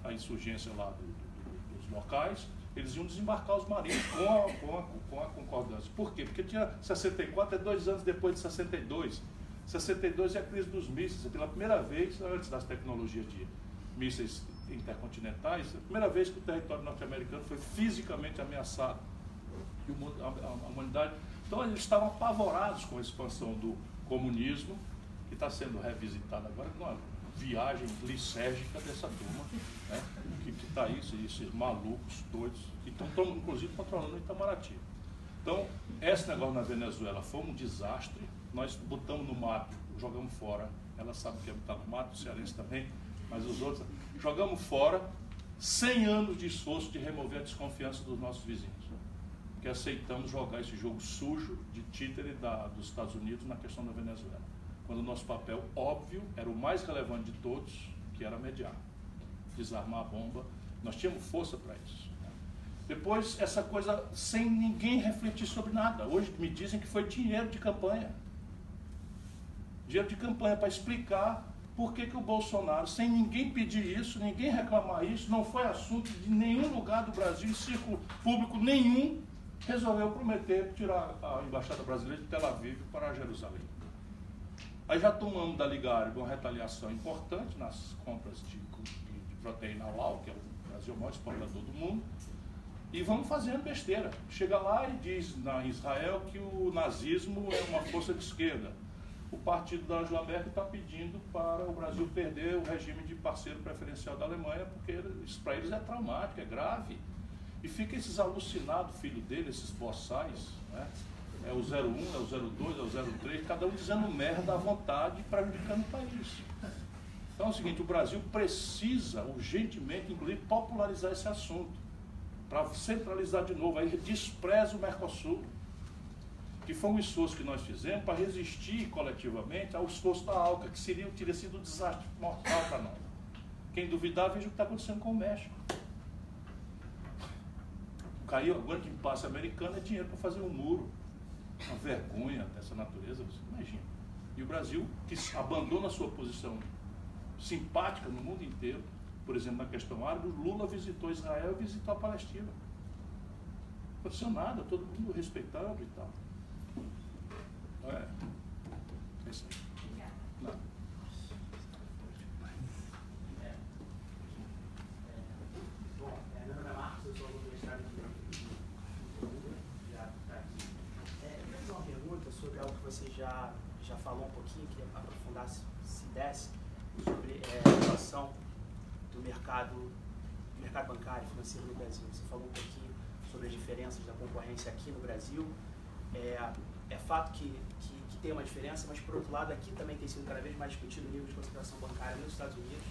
a insurgência lá dos locais, eles iam desembarcar os marinhos com a concordância. Por quê? Porque tinha 64, é 2 anos depois de 62. 62 é a crise dos mísseis, é pela primeira vez, antes das tecnologias de mísseis intercontinentais, é a primeira vez que o território norte-americano foi fisicamente ameaçado. E a humanidade... Então, eles estavam apavorados com a expansão do comunismo, que está sendo revisitado agora, numa viagem lisérgica dessa turma, né? Que está aí, esses malucos doidos, que estão, inclusive, controlando o Itamaraty. Então, esse negócio na Venezuela foi um desastre. Nós botamos no mapa o jogamos fora. Ela sabe que está no mato, o cearense também, mas os outros, jogamos fora 100 anos de esforço de remover a desconfiança dos nossos vizinhos, que aceitamos jogar esse jogo sujo de títere dos Estados Unidos na questão da Venezuela, quando o nosso papel óbvio era o mais relevante de todos, que era mediar, desarmar a bomba. Nós tínhamos força para isso. Depois, essa coisa sem ninguém refletir sobre nada. Hoje me dizem que foi dinheiro de campanha. Dinheiro de campanha para explicar por que o Bolsonaro, sem ninguém pedir isso, ninguém reclamar isso, não foi assunto de nenhum lugar do Brasil, em círculo público nenhum, resolveu prometer tirar a Embaixada Brasileira de Tel Aviv para Jerusalém. Aí já tomamos da Liga Árabe uma retaliação importante nas compras de proteína halal, que é o Brasil maior exportador do mundo, e vamos fazendo besteira. Chega lá e diz na Israel que o nazismo é uma força de esquerda. O partido da Angela Merkel está pedindo para o Brasil perder o regime de parceiro preferencial da Alemanha, porque isso para eles é traumático, é grave. E fica esses alucinados, filho dele, esses boçais, né? É o 01, é o 02, é o 03, cada um dizendo merda à vontade, prejudicando o país. Então é o seguinte, o Brasil precisa urgentemente, inclusive, popularizar esse assunto, para centralizar de novo. Aí despreza o Mercosul, que foi um esforço que nós fizemos para resistir coletivamente ao esforço da ALCA, que teria sido um desastre mortal para nós. Quem duvidar, veja o que está acontecendo com o México. Caiu agora que impasse americano, é dinheiro para fazer um muro. Uma vergonha dessa natureza, você imagina. E o Brasil, que abandona a sua posição simpática no mundo inteiro, por exemplo, na questão árabe, o Lula visitou Israel e visitou a Palestina. Não aconteceu nada, todo mundo respeitando e tal. É isso aí. Não. Bom, meu nome é Marcos, eu sou aluno do mestrado de já está aqui. Eu queria fazer uma pergunta sobre algo que você já falou um pouquinho, queria aprofundar, se desse, sobre a situação do mercado bancário financeiro no Brasil. Você falou um pouquinho sobre as diferenças da concorrência aqui no Brasil. É fato que tem uma diferença, mas por outro lado aqui também tem sido cada vez mais discutido o nível de concentração bancária nos Estados Unidos.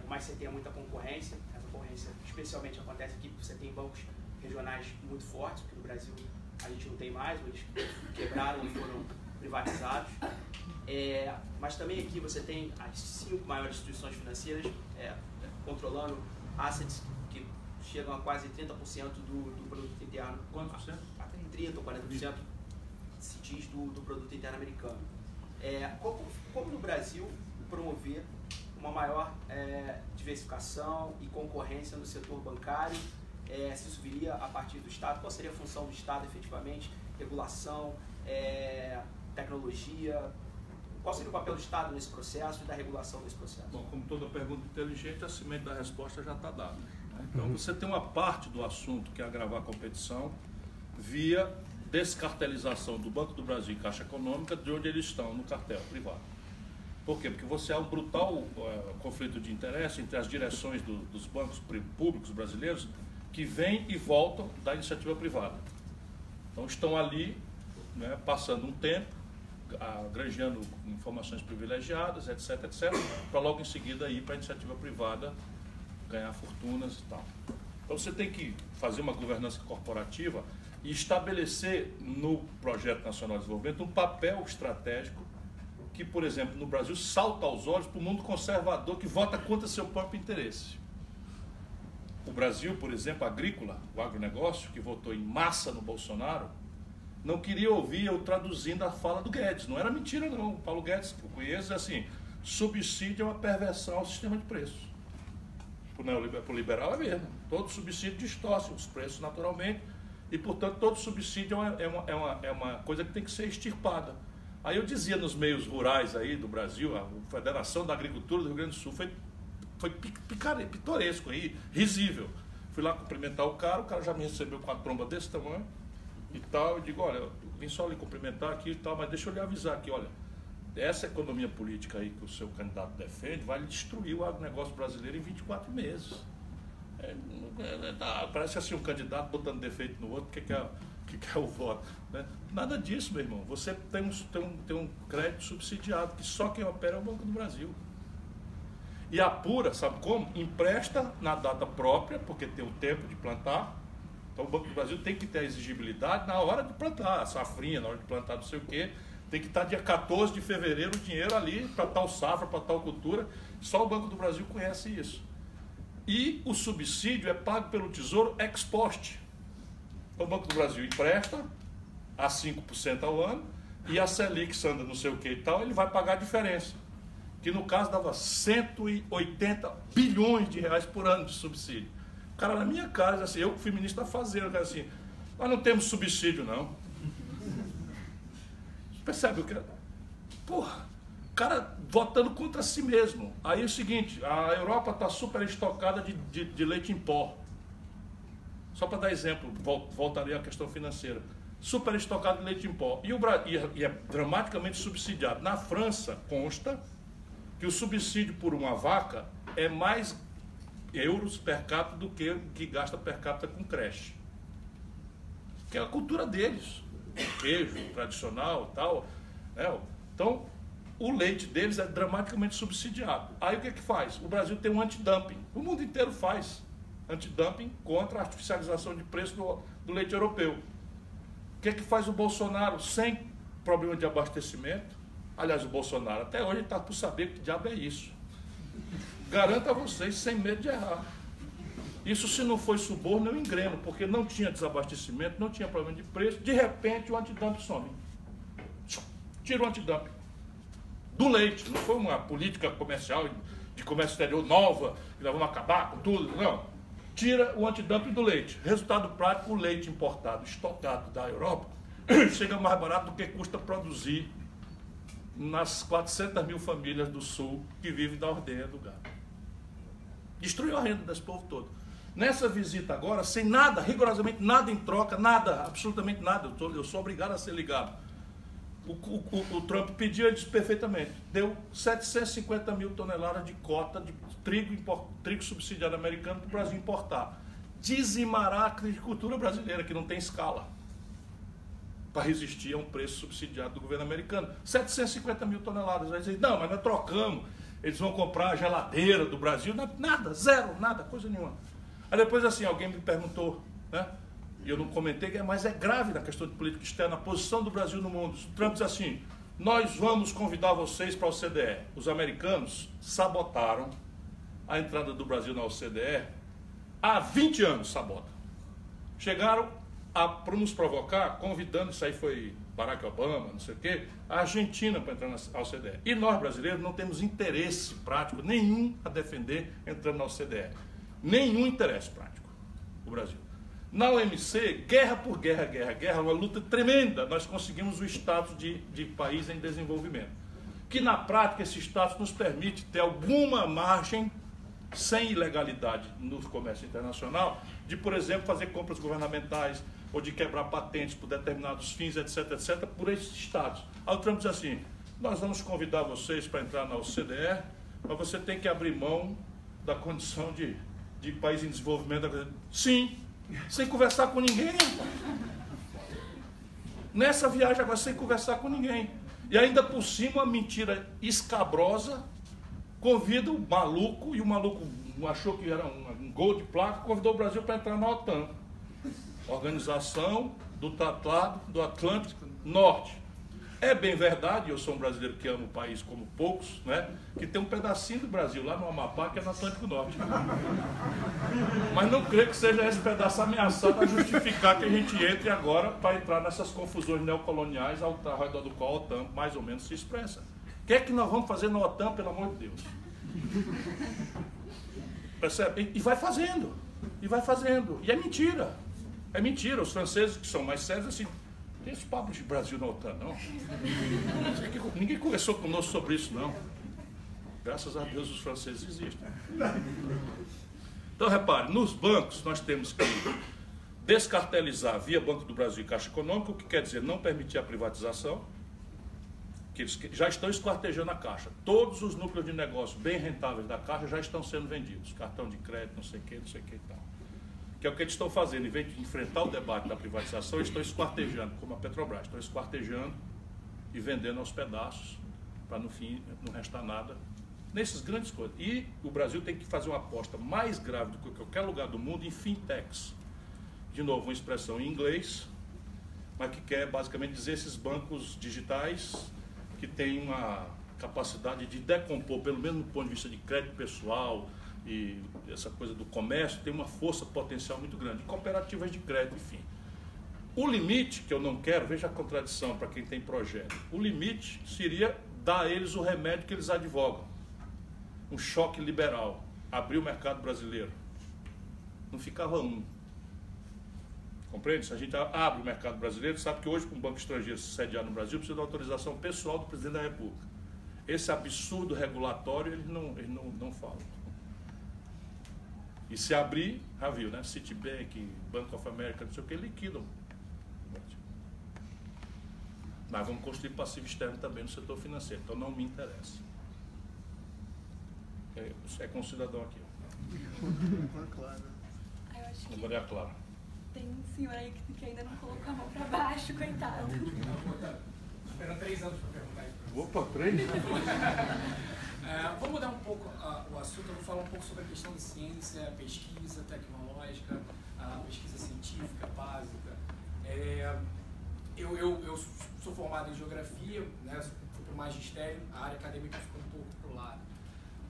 Por mais que você tenha muita concorrência, essa concorrência especialmente acontece aqui porque você tem bancos regionais muito fortes, porque no Brasil a gente não tem mais, eles quebraram e foram privatizados. Mas também aqui você tem as 5 maiores instituições financeiras controlando assets que chegam a quase 30% do produto interno. Quanto por cento? 30% ou 40% se diz do produto interno americano. Como no Brasil promover uma maior diversificação e concorrência no setor bancário? Se isso viria a partir do Estado? Qual seria a função do Estado efetivamente? Regulação, tecnologia? Qual seria o papel do Estado nesse processo e da regulação desse processo? Bom, como toda pergunta inteligente, a semente da resposta já está dada. Né? Então, você tem uma parte do assunto que é agravar a competição via descartelização do Banco do Brasil e Caixa Econômica de onde eles estão, no cartel privado. Por quê? Porque você há um brutal conflito de interesse entre as direções dos bancos públicos brasileiros que vêm e voltam da iniciativa privada. Então, estão ali, né, passando um tempo, granjeando informações privilegiadas, etc, para logo em seguida ir para a iniciativa privada, ganhar fortunas e tal. Então você tem que fazer uma governança corporativa e estabelecer no Projeto Nacional de Desenvolvimento um papel estratégico que, por exemplo, no Brasil salta aos olhos para o mundo conservador que vota contra seu próprio interesse. O Brasil, por exemplo, agrícola, o agronegócio, que votou em massa no Bolsonaro, não queria ouvir eu traduzindo a fala do Guedes. Não era mentira, não. O Paulo Guedes, que eu conheço, é assim: subsídio é uma perversão ao sistema de preços. Para o liberal é mesmo. Todo subsídio distorce os preços naturalmente e, portanto, todo subsídio é uma coisa que tem que ser extirpada. Aí eu dizia nos meios rurais aí do Brasil, a Federação da Agricultura do Rio Grande do Sul foi pitoresco aí, risível. Fui lá cumprimentar o cara já me recebeu com a tromba desse tamanho e tal. Eu digo: olha, eu vim só lhe cumprimentar aqui e tal, mas deixa eu lhe avisar aqui, olha, essa economia política aí que o seu candidato defende vai destruir o agronegócio brasileiro em 24 meses. Parece assim um candidato botando defeito no outro, que quer o voto. Né? Nada disso, meu irmão. Você tem um crédito subsidiado, que só quem opera é o Banco do Brasil. E apura, sabe como? Empresta na data própria, porque tem o tempo de plantar. Então o Banco do Brasil tem que ter a exigibilidade na hora de plantar, a safrinha, na hora de plantar não sei o quê. Tem que estar dia 14 de fevereiro o dinheiro ali para tal safra, para tal cultura. Só o Banco do Brasil conhece isso. E o subsídio é pago pelo Tesouro ex post. Então o Banco do Brasil empresta a 5% ao ano e a Selic, se anda não sei o que e tal, ele vai pagar a diferença. Que no caso dava 180 bilhões de reais por ano de subsídio. O cara na minha cara, assim, eu que fui ministro da Fazenda, cara, assim, nós não temos subsídio não. Você percebe o que? Porra, o cara votando contra si mesmo. Aí é o seguinte, a Europa está super estocada de leite em pó. Só para dar exemplo, voltaria à questão financeira. Super estocado de leite em pó. E é dramaticamente subsidiado. Na França, consta que o subsídio por uma vaca é mais euros per capita do que o que gasta per capita com creche. Que é a cultura deles. Queijo tradicional e tal. Né? Então, o leite deles é dramaticamente subsidiado. Aí o que faz? O Brasil tem um antidumping. O mundo inteiro faz antidumping contra a artificialização de preço do leite europeu. O que faz o Bolsonaro sem problema de abastecimento? Aliás, o Bolsonaro até hoje está por saber que diabo é isso. Garanto a vocês, sem medo de errar. Isso, se não foi suborno, eu engreno, porque não tinha desabastecimento, não tinha problema de preço. De repente, o antidumping some. Tira o antidumping do leite. Não foi uma política comercial, de comércio exterior nova, que nós vamos acabar com tudo, não. Tira o antidumping do leite. Resultado prático, o leite importado, estocado da Europa, chega mais barato do que custa produzir nas 400 mil famílias do Sul que vivem da ordenha do gado. Destruiu a renda desse povo todo. Nessa visita agora, sem nada, rigorosamente nada em troca, nada, absolutamente nada, eu sou obrigado a ser ligado. O Trump pediu, ele disse perfeitamente, deu 750 mil toneladas de cota de trigo subsidiado americano para o Brasil importar. Dizimará a agricultura brasileira, que não tem escala, para resistir a um preço subsidiado do governo americano. 750 mil toneladas. Aí dizem, não, mas nós trocamos, eles vão comprar a geladeira do Brasil. Nada, zero, nada, coisa nenhuma. Aí depois assim, alguém me perguntou, né? E eu não comentei, mas é grave na questão de política externa, a posição do Brasil no mundo. O Trump diz assim, nós vamos convidar vocês para a OCDE. Os americanos sabotaram a entrada do Brasil na OCDE há 20 anos, sabotam. Chegaram para nos provocar, convidando, isso aí foi Barack Obama, não sei o quê, a Argentina para entrar na OCDE. E nós, brasileiros, não temos interesse prático nenhum a defender entrando na OCDE. Nenhum interesse prático, o Brasil. Na OMC, guerra por guerra, uma luta tremenda, nós conseguimos o status de país em desenvolvimento. Que na prática esse status nos permite ter alguma margem, sem ilegalidade no comércio internacional, de, por exemplo, fazer compras governamentais, ou de quebrar patentes por determinados fins, etc., etc., por esses estados. Aí o Trump diz assim, nós vamos convidar vocês para entrar na OCDE, mas você tem que abrir mão da condição de país em desenvolvimento. Sim, sem conversar com ninguém. Nessa viagem agora, sem conversar com ninguém. E ainda por cima, uma mentira escabrosa, convida o maluco, e o maluco achou que era um gol de placa, convidou o Brasil para entrar na OTAN. Organização do Tratado do Atlântico Norte. É bem verdade, eu sou um brasileiro que ama o país como poucos, né? Que tem um pedacinho do Brasil lá no Amapá que é no Atlântico Norte. Mas não creio que seja esse pedaço ameaçado a justificar que a gente entre agora para entrar nessas confusões neocoloniais ao redor do qual a OTAN mais ou menos se expressa. O que é que nós vamos fazer na OTAN, pelo amor de Deus? Percebe? E vai fazendo. E vai fazendo. E é mentira. É mentira, os franceses que são mais sérios, assim, tem esse papo de Brasil na OTAN, não. Ninguém conversou conosco sobre isso, não. Graças a Deus os franceses existem. Então, repare, nos bancos nós temos que descartelizar via Banco do Brasil e Caixa Econômica, o que quer dizer não permitir a privatização, que eles já estão esquartejando a Caixa. Todos os núcleos de negócio bem rentáveis da Caixa já estão sendo vendidos. Cartão de crédito, não sei o que e tal. Que é o que eles estão fazendo. Em vez de enfrentar o debate da privatização, eles estão esquartejando, como a Petrobras. Estão esquartejando e vendendo aos pedaços, para no fim não restar nada nesses grandes coisas. E o Brasil tem que fazer uma aposta mais grave do que qualquer lugar do mundo em fintechs. De novo, uma expressão em inglês, mas que quer basicamente dizer esses bancos digitais que têm uma capacidade de decompor, pelo menos do ponto de vista de crédito pessoal e essa coisa do comércio, tem uma força potencial muito grande. Cooperativas de crédito, enfim. O limite, que eu não quero, veja a contradição para quem tem projeto, o limite seria dar a eles o remédio que eles advogam. Um choque liberal, abrir o mercado brasileiro. Não ficava um. Compreende? Se a gente abre o mercado brasileiro, sabe que hoje, para um banco estrangeiro se sediar no Brasil, precisa da autorização pessoal do presidente da República. Esse absurdo regulatório, eles não falam. E se abrir, já viu, né? Citibank, Bank of America, não sei o que, liquidam. Mas vamos construir passivo externo também no setor financeiro, então não me interessa. É com o cidadão aqui. Claro. Eu acho que Maria Clara. tem um senhor aí que ainda não colocou a mão pra baixo, coitado. Esperando 3 anos para perguntar isso para você. Opa, 3? Vamos mudar um pouco o assunto. Eu vou falar um pouco sobre a questão de ciência, pesquisa tecnológica, pesquisa científica básica. Eu sou formado em geografia, né, fui para o magistério, a área acadêmica ficou um pouco para o lado.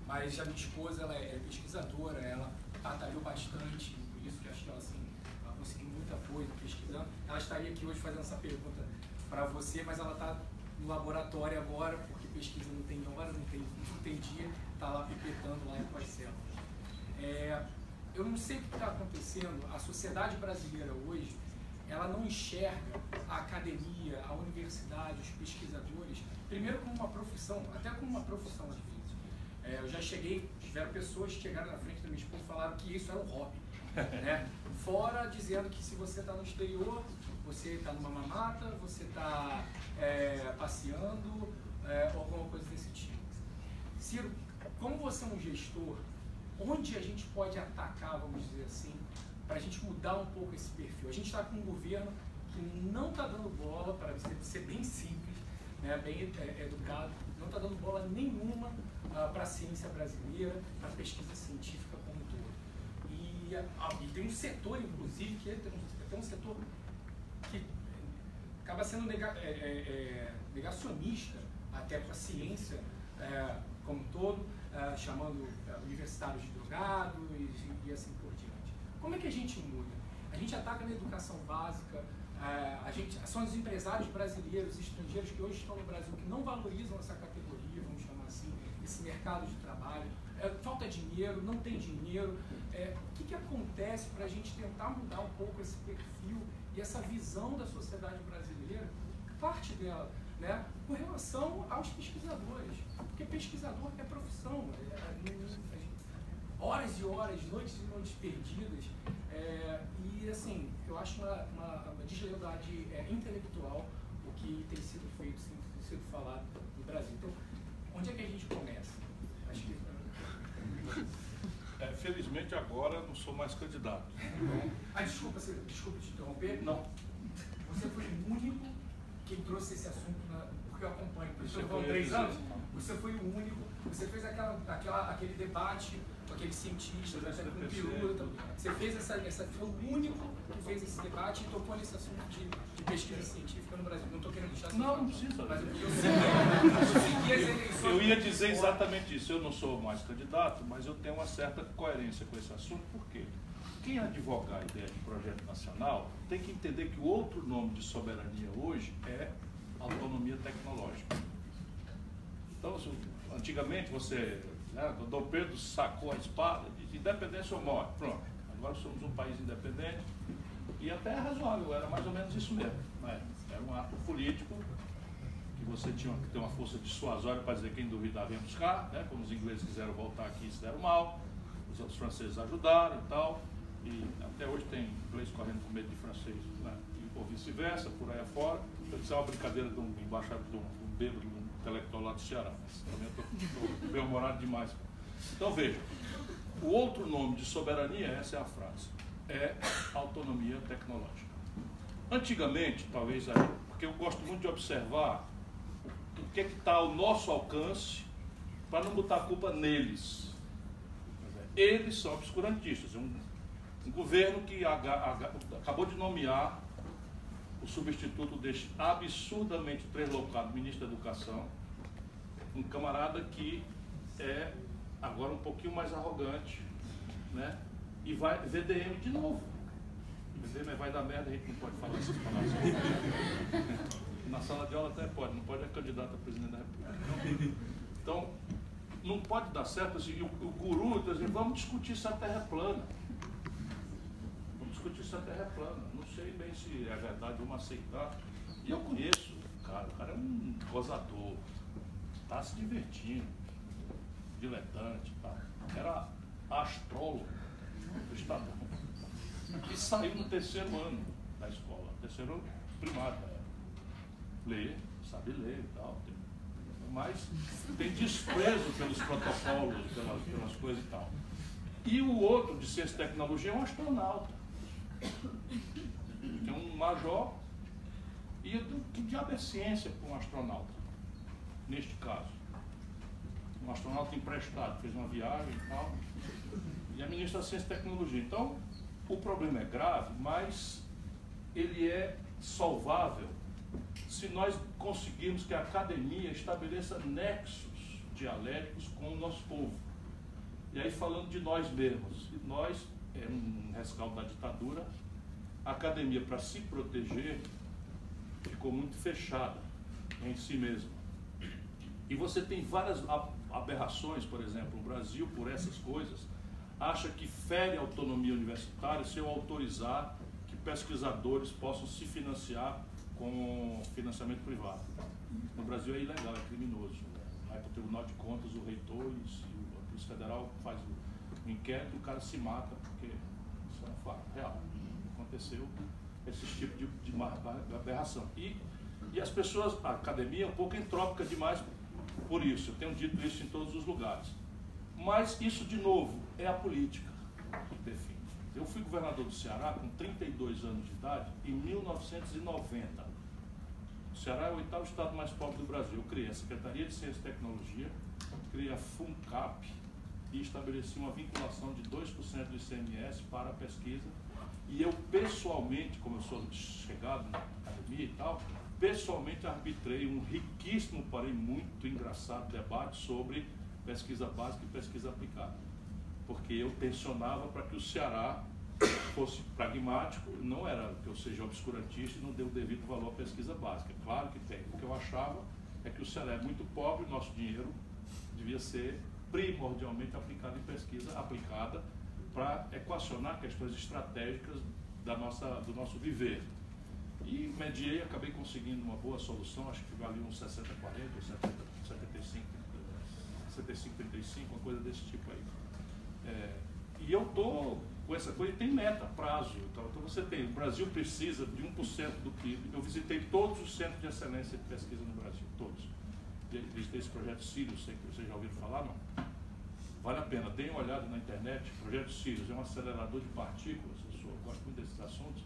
Mas a minha esposa, ela é pesquisadora, ela batalhou bastante, por isso que acho que ela, assim, ela conseguiu muita coisa pesquisando. Ela estaria aqui hoje fazendo essa pergunta para você, mas ela está no laboratório agora, porque pesquisa não tem hora, não tem dia, está lá pipetando lá com as células. Eu não sei o que está acontecendo, a sociedade brasileira hoje, ela não enxerga a academia, a universidade, os pesquisadores, primeiro como uma profissão, até como uma profissão às vezes. Eu já tiveram pessoas que chegaram na frente da minha esposa e falaram que isso era um hobby. Né? Fora dizendo que se você está no exterior, você está numa mamata, você está passeando, alguma coisa desse tipo. Ciro, como você é um gestor, onde a gente pode atacar, vamos dizer assim, para a gente mudar um pouco esse perfil? A gente está com um governo que não está dando bola, para ser bem simples, né, bem educado, não está dando bola nenhuma para a ciência brasileira, para a pesquisa científica como um todo. E tem um setor, inclusive, que tem um setor que acaba sendo negacionista até para a ciência como um todo, chamando universitários de drogados e assim por diante. Como é que a gente muda? A gente ataca na educação básica, são os empresários brasileiros e estrangeiros que hoje estão no Brasil que não valorizam essa categoria, vamos chamar assim, esse mercado de trabalho. Falta dinheiro, não tem dinheiro. O que acontece para a gente tentar mudar um pouco esse perfil e essa visão da sociedade brasileira, parte dela, né, com relação aos pesquisadores? Porque pesquisador é profissão, horas e horas, noites e noites perdidas, e assim, eu acho uma deslealdade intelectual o que tem sido feito, tem sido falado no Brasil. Então, onde é que a gente começa? Acho que... Felizmente agora não sou mais candidato. Desculpa te interromper. Não. Você foi o único que trouxe esse assunto, porque eu acompanho. Você foi foi 3 anos? Você foi o único. Você fez aquele debate com aqueles cientistas, com o Piruta. Você fez foi o único que fez esse debate e tocou nesse assunto de pesquisa científica no Brasil. Não estou querendo deixar não precisa. Mas eu segui as eleições. Eu ia dizer exatamente isso. Eu não sou mais candidato, mas eu tenho uma certa coerência com esse assunto. Por quê? Quem advogar a ideia de projeto nacional tem que entender que o outro nome de soberania hoje é autonomia tecnológica. Então, antigamente o Dom Pedro sacou a espada e disse: independência ou morte. Pronto. Agora somos um país independente e até é razoável, era mais ou menos isso mesmo. Né? Era um ato político que você tinha que ter uma força dissuasória para dizer quem duvidar vem buscar, né? Como os ingleses quiseram voltar aqui e se deram mal, os franceses ajudaram e tal, e até hoje tem inglês correndo com medo de francês, né? Ou vice-versa, por aí afora. Isso é uma brincadeira de um embaixador, de um bêbado, intelectual lá do Ceará, mas também estou bem-humorado demais. Então veja, o outro nome de soberania, essa é a frase, é autonomia tecnológica. Antigamente, talvez aí, porque eu gosto muito de observar o que é que está ao nosso alcance para não botar a culpa neles. Eles são obscurantistas. Um governo que acabou de nomear o substituto deste absurdamente translocado ministro da Educação, um camarada que é agora um pouquinho mais arrogante, né? E vai VDM de novo. VDM vai dar merda, a gente não pode falar essas palavras. Na sala de aula até pode, não pode é candidato a presidente da República. Então, não pode dar certo assim, o guru está dizendo, vamos discutir se a Terra é plana. Vamos discutir se a Terra é plana. Não sei bem se é verdade, vamos aceitar. E eu conheço o cara é um gozador, está se divertindo, diletante e tal. Era astrólogo do Estadão. E saiu no terceiro ano da escola, terceiro primário. Lê, sabe ler e tal. Mas tem desprezo pelos protocolos, pelas coisas e tal. E o outro, de ciência e tecnologia, é um astronauta. Que é um major. E que diabo é ciência para um astronauta? Neste caso. Um astronauta emprestado, fez uma viagem e tal. E a ministra da Ciência e Tecnologia. Então, o problema é grave, mas ele é solvável se nós conseguirmos que a academia estabeleça nexos dialéticos com o nosso povo. E aí falando de nós mesmos, nós, é um rescaldo da ditadura, a academia, para se proteger, ficou muito fechada em si mesma. E você tem várias aberrações, por exemplo, o Brasil, por essas coisas, acha que fere a autonomia universitária se eu autorizar que pesquisadores possam se financiar com financiamento privado. No Brasil é ilegal, é criminoso. Vai para o Tribunal de Contas, o reitor e a Polícia Federal faz o inquérito, o cara se mata, porque isso é um fato real. Aconteceu esse tipo de aberração. E as pessoas, a academia é um pouco entrópica demais por isso. Eu tenho dito isso em todos os lugares. Mas isso, de novo, é a política que define. Eu fui governador do Ceará com 32 anos de idade em 1990. O Ceará é o 8º estado mais pobre do Brasil. Eu criei a Secretaria de Ciência e Tecnologia, criei a FUNCAP e estabeleci uma vinculação de 2% do ICMS para a pesquisa. E eu pessoalmente, como eu sou chegado na academia e tal, pessoalmente arbitrei um riquíssimo, porém muito engraçado debate sobre pesquisa básica e pesquisa aplicada. Porque eu tensionava para que o Ceará fosse pragmático, não era que eu seja obscurantista e não dê o devido valor à pesquisa básica. Claro que tem. O que eu achava é que o Ceará é muito pobre, o nosso dinheiro devia ser primordialmente aplicado em pesquisa aplicada para equacionar questões estratégicas do nosso viver. E mediei, acabei conseguindo uma boa solução, acho que valia uns 60-40, 75-35, uma coisa desse tipo aí. E eu estou com essa coisa, e tem meta, prazo. Então você tem, o Brasil precisa de 1% do PIB. Eu visitei todos os centros de excelência de pesquisa no Brasil, todos. Visitei esse projeto Sirius, sei que vocês já ouviram falar, não? Vale a pena, deem uma olhada na internet. O projeto Sirius é um acelerador de partículas, eu gosto muito desses assuntos,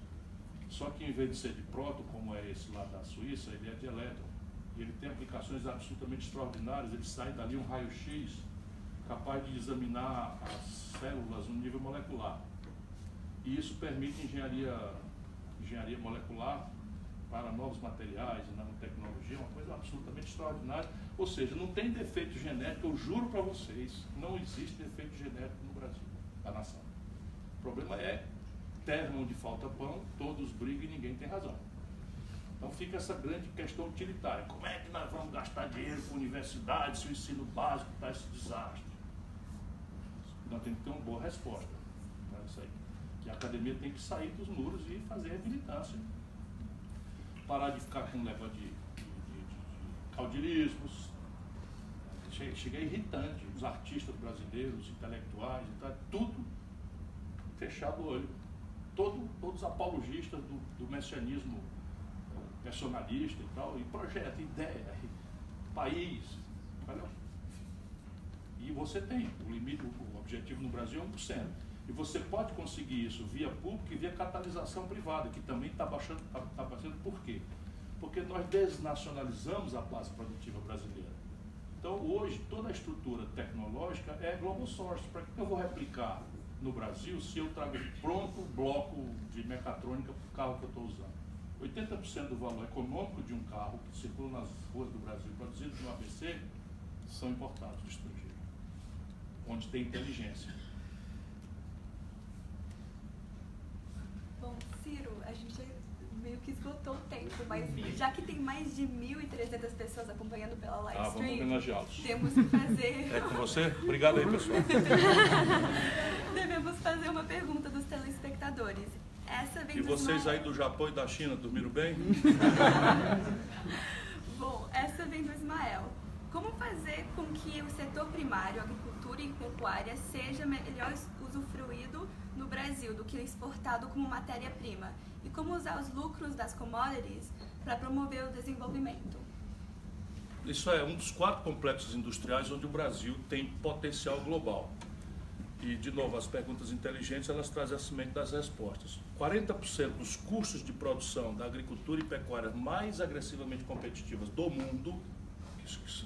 só que em vez de ser de próton, como é esse lá da Suíça, ele é de elétron. E ele tem aplicações absolutamente extraordinárias, ele sai dali um raio-x capaz de examinar as células no nível molecular. E isso permite engenharia molecular para novos materiais e nanotecnologia, uma coisa absolutamente extraordinária. Ou seja, não tem defeito genético, eu juro para vocês, não existe defeito genético no Brasil, da nação. O problema é terra onde falta pão, todos brigam e ninguém tem razão. Então fica essa grande questão utilitária. Como é que nós vamos gastar dinheiro com universidade se o ensino básico está esse desastre? Nós temos que ter uma boa resposta para isso aí. Que a academia tem que sair dos muros e fazer reabilitação. Parar de ficar com leva de caudilismos. Chega irritante. Os artistas brasileiros, intelectuais, tudo fechado o olho. Todos apologistas do messianismo personalista e tal, e projeto, ideia, país. Entendeu? E você tem o limite, o objetivo no Brasil é 1%. E você pode conseguir isso via público e via catalisação privada, que também está baixando. Por quê? Porque nós desnacionalizamos a base produtiva brasileira. Então, hoje, toda a estrutura tecnológica é global source. Para que eu vou replicar no Brasil se eu trago pronto bloco de mecatrônica para o carro que eu estou usando? 80% do valor econômico de um carro que circula nas ruas do Brasil, produzido no ABC, são importados do estrangeiro, onde tem inteligência. Bom, Ciro, a gente meio que esgotou o tempo, mas já que tem mais de 1.300 pessoas acompanhando pela live Vamos stream, homenageá-los. temos que fazer... É com você? Obrigado aí, pessoal. Devemos fazer uma pergunta dos telespectadores. Essa vem E do vocês Ismael. aí do Japão e da China dormiram bem? Bom, essa vem do Ismael. Como fazer com que o setor primário, agricultura e pecuária, seja melhor usufruído no Brasil do que exportado como matéria-prima? E como usar os lucros das commodities para promover o desenvolvimento? Isso é um dos 4 complexos industriais onde o Brasil tem potencial global. E, de novo, as perguntas inteligentes, elas trazem a semente das respostas. 40% dos custos de produção da agricultura e pecuária mais agressivamente competitivas do mundo,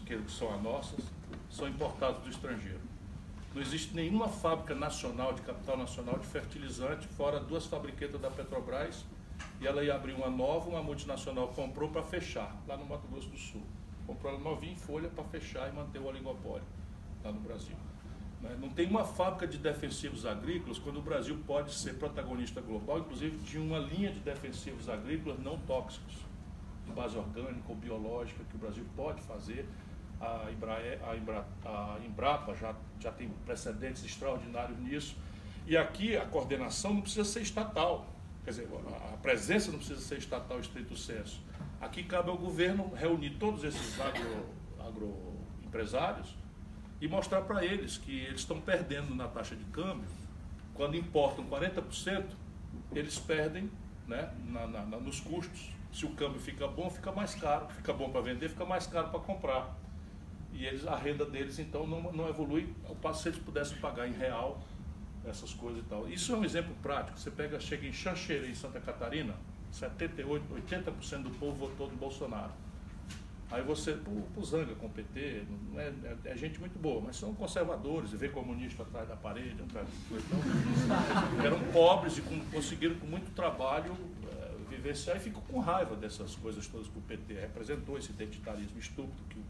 que são as nossas, são importados do estrangeiro. Não existe nenhuma fábrica nacional, de capital nacional, de fertilizante, fora 2 fabriquetas da Petrobras, e ela ia abrir uma nova, uma multinacional comprou para fechar, lá no Mato Grosso do Sul. Comprou ela novinha em folha para fechar e manter o oligopólio lá no Brasil. Não tem uma fábrica de defensivos agrícolas quando o Brasil pode ser protagonista global, inclusive de uma linha de defensivos agrícolas não tóxicos, de base orgânica ou biológica, que o Brasil pode fazer. A Embrapa já tem precedentes extraordinários nisso. E aqui a coordenação não precisa ser estatal, quer dizer, a presença não precisa ser estatal estrito sensu. Aqui cabe ao governo reunir todos esses agroempresários e mostrar para eles que eles estão perdendo na taxa de câmbio. Quando importam 40%, eles perdem, né, nos custos. Se o câmbio fica bom, fica mais caro. Fica bom para vender, fica mais caro para comprar. E a renda deles, então, não evolui ao passo se eles pudessem pagar em real essas coisas e tal. Isso é um exemplo prático. Você chega em Xanxerê, em Santa Catarina, 78%, 80% do povo votou no Bolsonaro. Aí você, pro Zanga com o PT, é gente muito boa, mas são conservadores, e vê comunista atrás da parede, atrás de coisa. Então, eram pobres e conseguiram com muito trabalho vivenciar e ficam com raiva dessas coisas todas que o PT representou, esse identitarismo estúpido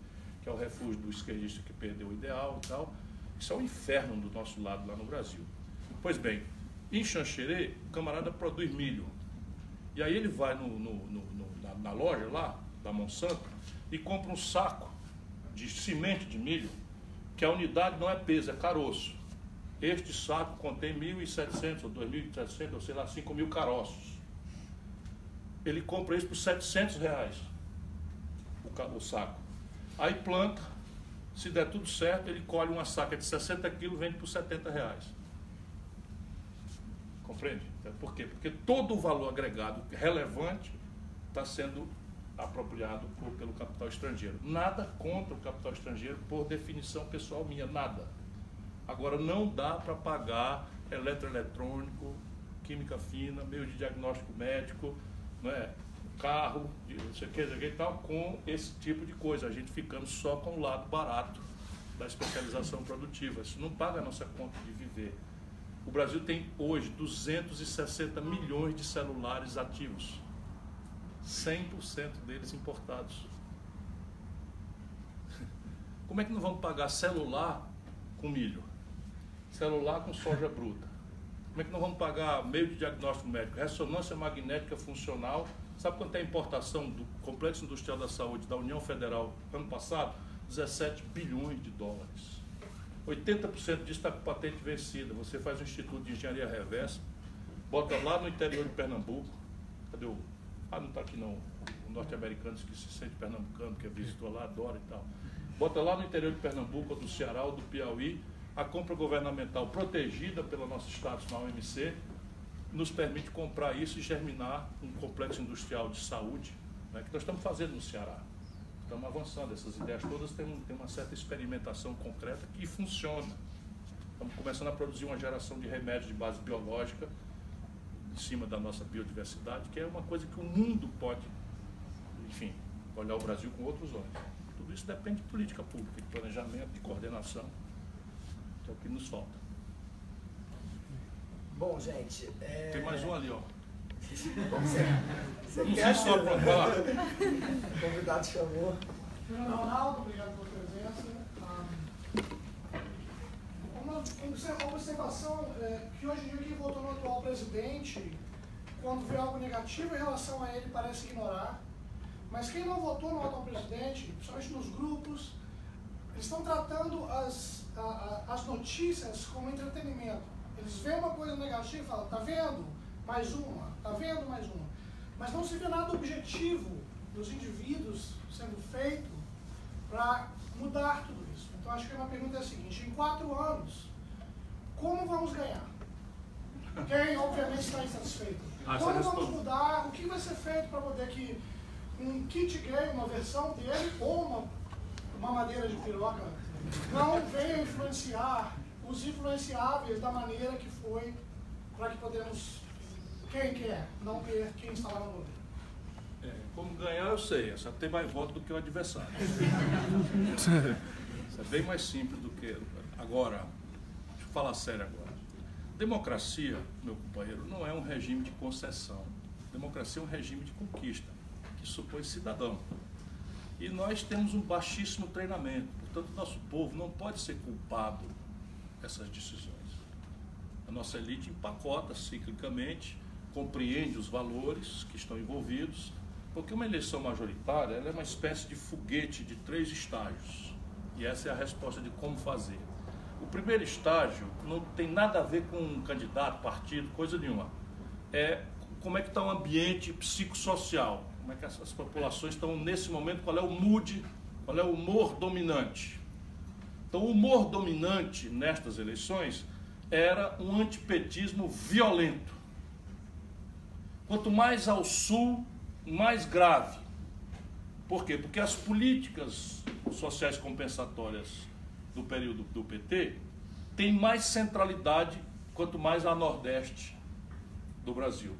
que é o refúgio do esquerdista que perdeu o ideal e tal. Isso é um inferno do nosso lado lá no Brasil. Pois bem, em Xanxerê, o camarada produz milho. E aí ele vai na loja lá, da Monsanto, e compra um saco de semente de milho, que a unidade não é peso, é caroço. Este saco contém 1.700 ou 2.700, ou sei lá, 5.000 caroços. Ele compra isso por R$700, o saco. Aí planta, se der tudo certo, ele colhe uma saca de 60 quilos e vende por R$70. Compreende? Por quê? Porque todo o valor agregado relevante está sendo apropriado pelo capital estrangeiro. Nada contra o capital estrangeiro, por definição pessoal minha, nada. Agora, não dá para pagar eletroeletrônico, química fina, meio de diagnóstico médico, não é? Carro, não sei o que e tal, com esse tipo de coisa. A gente ficando só com o lado barato da especialização produtiva. Isso não paga a nossa conta de viver. O Brasil tem hoje 260 milhões de celulares ativos. 100% deles importados. Como é que não vamos pagar celular com milho? Celular com soja bruta? Como é que não vamos pagar meio de diagnóstico médico? Ressonância magnética funcional. Sabe quanto é a importação do Complexo Industrial da Saúde da União Federal ano passado? 17 bilhões de dólares. 80% disso está com patente vencida. Você faz um instituto de engenharia reversa, bota lá no interior de Pernambuco. Cadê o... não está aqui não, o norte-americano que se sente pernambucano, que visitou lá, adora e tal. Bota lá no interior de Pernambuco, ou do Ceará, ou do Piauí, a compra governamental protegida pela nossa status na OMC, nos permite comprar isso e germinar um complexo industrial de saúde, né, que nós estamos fazendo no Ceará. estamos avançando. Essas ideias todas têm uma certa experimentação concreta que funciona. Estamos começando a produzir uma geração de remédios de base biológica em cima da nossa biodiversidade, que é uma coisa que o mundo pode, enfim, olhar o Brasil com outros olhos. Tudo isso depende de política pública, de planejamento, de coordenação, que é o que nos falta. Bom, gente... Tem mais um ali, ó. Você Não quer sei só para falar. O convidado chamou. Ronaldo, obrigado pela presença. Uma observação que hoje em dia quem votou no atual presidente, quando vê algo negativo em relação a ele, parece ignorar. Mas quem não votou no atual presidente, principalmente nos grupos, eles estão tratando as notícias como entretenimento. Eles veem uma coisa negativa e falam, tá vendo? Mais uma, tá vendo? Mais uma. Mas não se vê nada objetivo dos indivíduos sendo feito para mudar tudo isso. Então acho que a minha pergunta é a seguinte, em 4 anos, como vamos ganhar? Quem obviamente está insatisfeito. Como vamos mudar? O que vai ser feito para poder que um kit gay, uma versão dele, ou uma madeira de piroca, não venha influenciar os influenciáveis da maneira que foi, para que podemos, quem quer, não ter quem está lá no governo. Como ganhar eu sei, só tem mais voto do que o adversário. Isso é bem mais simples do que... Agora, deixa eu falar sério agora. Democracia, meu companheiro, não é um regime de concessão. Democracia é um regime de conquista, que supõe cidadão. E nós temos um baixíssimo treinamento, portanto, nosso povo não pode ser culpado dessas decisões. A nossa elite empacota ciclicamente, compreende os valores que estão envolvidos, porque uma eleição majoritária ela é uma espécie de foguete de 3 estágios. E essa é a resposta de como fazer. O primeiro estágio não tem nada a ver com um candidato, partido, coisa nenhuma. É como é que está o ambiente psicossocial, como é que essas populações estão nesse momento, qual é o mood, qual é o humor dominante. Então, o humor dominante nestas eleições era um antipetismo violento. Quanto mais ao sul, mais grave. Por quê? Porque as políticas sociais compensatórias do período do PT têm mais centralidade quanto mais a nordeste do Brasil.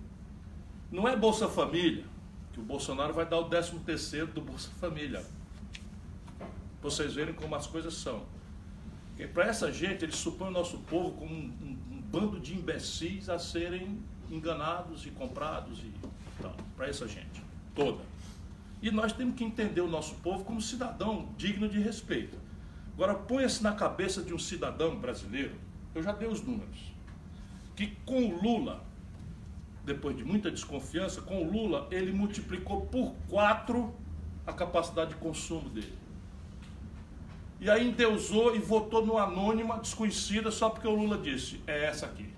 Não é Bolsa Família, que o Bolsonaro vai dar o 13º do Bolsa Família. Pra vocês verem como as coisas são. Para essa gente, eles supõem o nosso povo como um bando de imbecis a serem enganados e comprados e tal. Para essa gente toda. E nós temos que entender o nosso povo como cidadão digno de respeito. Agora, ponha-se na cabeça de um cidadão brasileiro, eu já dei os números, que com o Lula, depois de muita desconfiança, com o Lula, ele multiplicou por 4 a capacidade de consumo dele. E aí endeusou e votou no anônima desconhecida só porque o Lula disse, é essa aqui.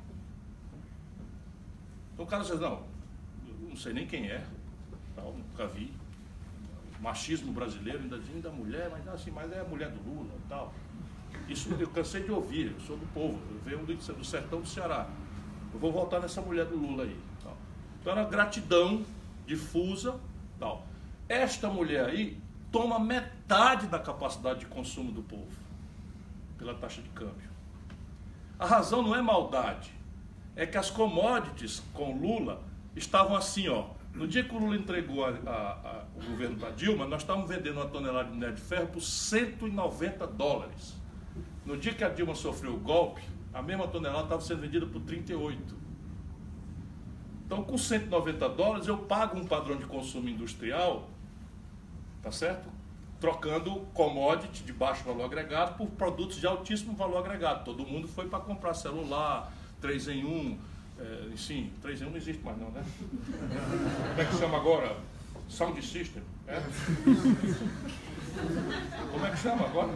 Então o cara diz, não sei nem quem é, tal, nunca vi. O machismo brasileiro ainda diz da mulher, mas assim, mas é a mulher do Lula e tal. Isso eu cansei de ouvir, eu sou do povo, eu venho do sertão do Ceará. Eu vou votar nessa mulher do Lula aí. Tal. Então era gratidão difusa, tal. Esta mulher aí toma metade da capacidade de consumo do povo, pela taxa de câmbio. A razão não é maldade, é que as commodities com Lula estavam assim, ó. No dia que o Lula entregou o governo para Dilma, nós estávamos vendendo uma tonelada de minério de ferro por $190. No dia que a Dilma sofreu o golpe, a mesma tonelada estava sendo vendida por 38. Então, com $190, eu pago um padrão de consumo industrial, tá certo? Trocando commodity de baixo valor agregado por produtos de altíssimo valor agregado. Todo mundo foi para comprar celular, 3 em 1, sim, 3 em 1 não existe mais não, né? Como é que chama agora? Sound System, é? Como é que chama agora?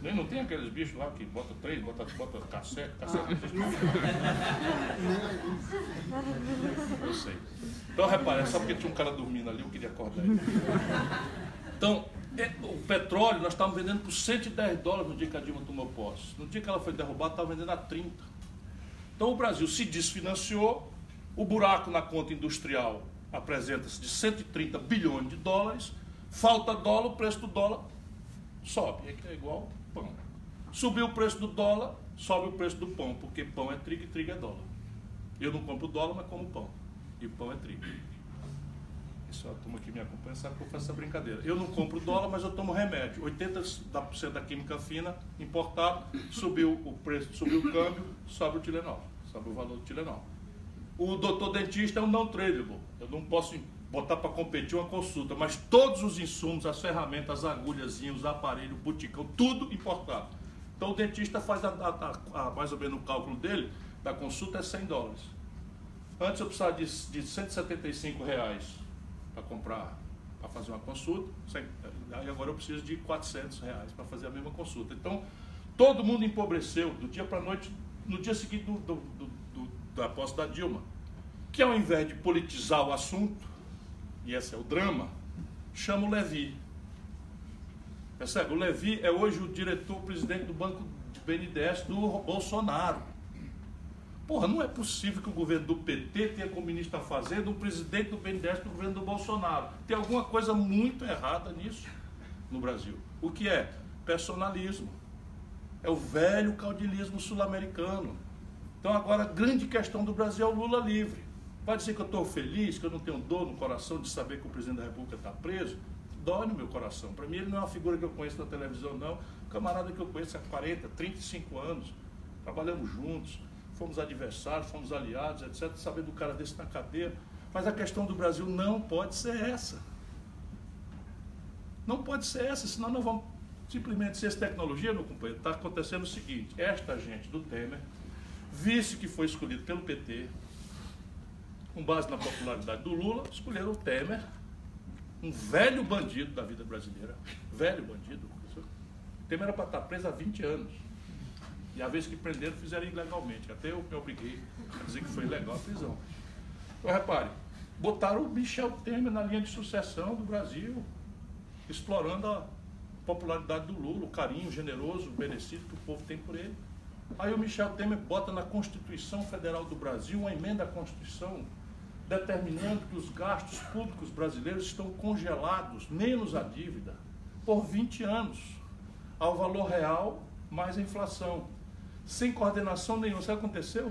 Não tem aqueles bichos lá que bota 3, bota cassete não existe mais. Eu sei. Então repare, só porque tinha um cara dormindo ali, eu queria acordar ele. Então, o petróleo nós estávamos vendendo por $110 no dia que a Dilma tomou posse. No dia que ela foi derrubada, estava vendendo a 30. Então o Brasil se desfinanciou, o buraco na conta industrial apresenta-se de $130 bilhões, Falta dólar, o preço do dólar sobe, é igual pão. Subiu o preço do dólar, sobe o preço do pão, porque pão é trigo e trigo é dólar. Eu não compro dólar, mas como pão. E o pão é trigo. Isso a turma que me acompanha sabe que eu faço essa brincadeira. Eu não compro dólar, mas eu tomo remédio. 80% da química fina importada, subiu o preço, subiu o câmbio, sobe o Tilenol, sobe o valor do Tilenol. O doutor dentista é um não tradable. Eu não posso botar para competir uma consulta, mas todos os insumos, as ferramentas, as agulhazinhas, os aparelhos, o buticão, tudo importado. Então o dentista faz mais ou menos o cálculo dele, da consulta é $100. Antes eu precisava de R$175 para comprar, para fazer uma consulta, aí agora eu preciso de R$400 para fazer a mesma consulta. Então, todo mundo empobreceu do dia para a noite, no dia seguinte da posse da Dilma, que ao invés de politizar o assunto, e esse é o drama, chama o Levi. Percebe? O Levi é hoje o diretor-presidente do Banco de BNDES do Bolsonaro. Porra, não é possível que o governo do PT tenha como ministro da Fazenda um presidente do BNDES do governo do Bolsonaro. Tem alguma coisa muito errada nisso no Brasil. O que é? Personalismo. É o velho caudilismo sul-americano. Então agora a grande questão do Brasil é o Lula livre. Vai dizer que eu estou feliz, que eu não tenho dor no coração de saber que o presidente da República está preso? Dói no meu coração. Para mim ele não é uma figura que eu conheço na televisão, não. Camarada que eu conheço há 40, 35 anos. Trabalhamos juntos. Fomos adversários, fomos aliados, etc. Saber do cara desse na cadeia. Mas a questão do Brasil não pode ser essa. Não pode ser essa, senão nós vamos simplesmente ser essa tecnologia, meu companheiro. Está acontecendo o seguinte, esta gente do Temer, vice que foi escolhido pelo PT, com base na popularidade do Lula, escolheram o Temer, um velho bandido da vida brasileira. Velho bandido. O Temer era para estar preso há 20 anos. E a vez que prenderam, fizeram ilegalmente. Até eu me obriguei a dizer que foi ilegal a prisão. Então, repare, botaram o Michel Temer na linha de sucessão do Brasil, explorando a popularidade do Lula, o carinho generoso, merecido que o povo tem por ele. Aí o Michel Temer bota na Constituição Federal do Brasil uma emenda à Constituição determinando que os gastos públicos brasileiros estão congelados, menos a dívida, por 20 anos, ao valor real mais a inflação. Sem coordenação nenhuma. Sabe o que aconteceu?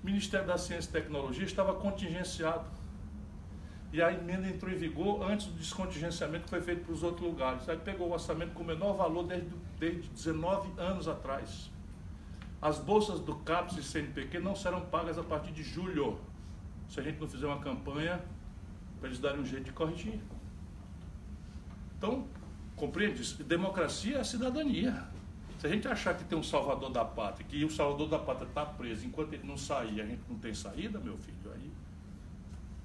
O Ministério da Ciência e Tecnologia estava contingenciado. E a emenda entrou em vigor antes do descontingenciamento que foi feito para os outros lugares. Aí pegou o orçamento com o menor valor desde 19 anos atrás. As bolsas do CAPES e CNPq não serão pagas a partir de julho, se a gente não fizer uma campanha para eles darem um jeito de corrigir. Então, compreende? Democracia é a cidadania. Se a gente achar que tem um salvador da pátria, que o salvador da pátria está preso, enquanto ele não sair, a gente não tem saída, meu filho, aí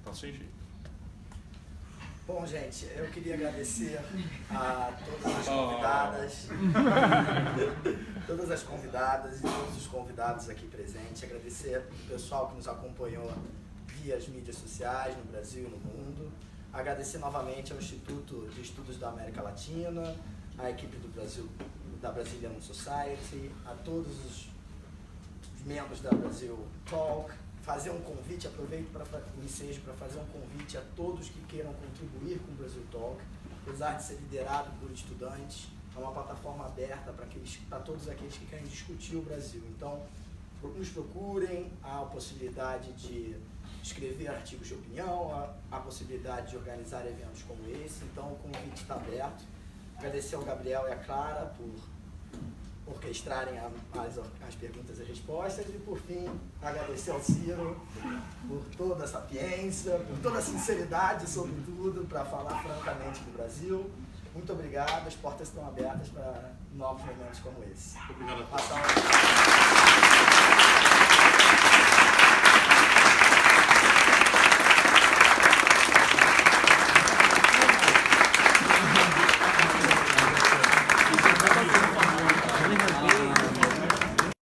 está sem jeito. Bom, gente, eu queria agradecer a todas as convidadas, todas as convidadas e todos os convidados aqui presentes. Agradecer o pessoal que nos acompanhou via as mídias sociais no Brasil e no mundo. Agradecer novamente ao Instituto de Estudos da América Latina, à equipe do Brasil, da Brazilian Society, a todos os membros da Brasil Talk, fazer um convite, aproveito para o ensejo para fazer um convite a todos que queiram contribuir com o Brasil Talk, apesar de ser liderado por estudantes, é uma plataforma aberta para todos aqueles que querem discutir o Brasil. Então, nos procurem, há a possibilidade de escrever artigos de opinião, há a possibilidade de organizar eventos como esse, então o convite está aberto. Agradecer ao Gabriel e à Clara por orquestrarem as perguntas e respostas e, por fim, agradecer ao Ciro por toda a sapiência, por toda a sinceridade, sobretudo, para falar francamente do Brasil. Muito obrigado, as portas estão abertas para novos momentos como esse. Obrigado a todos.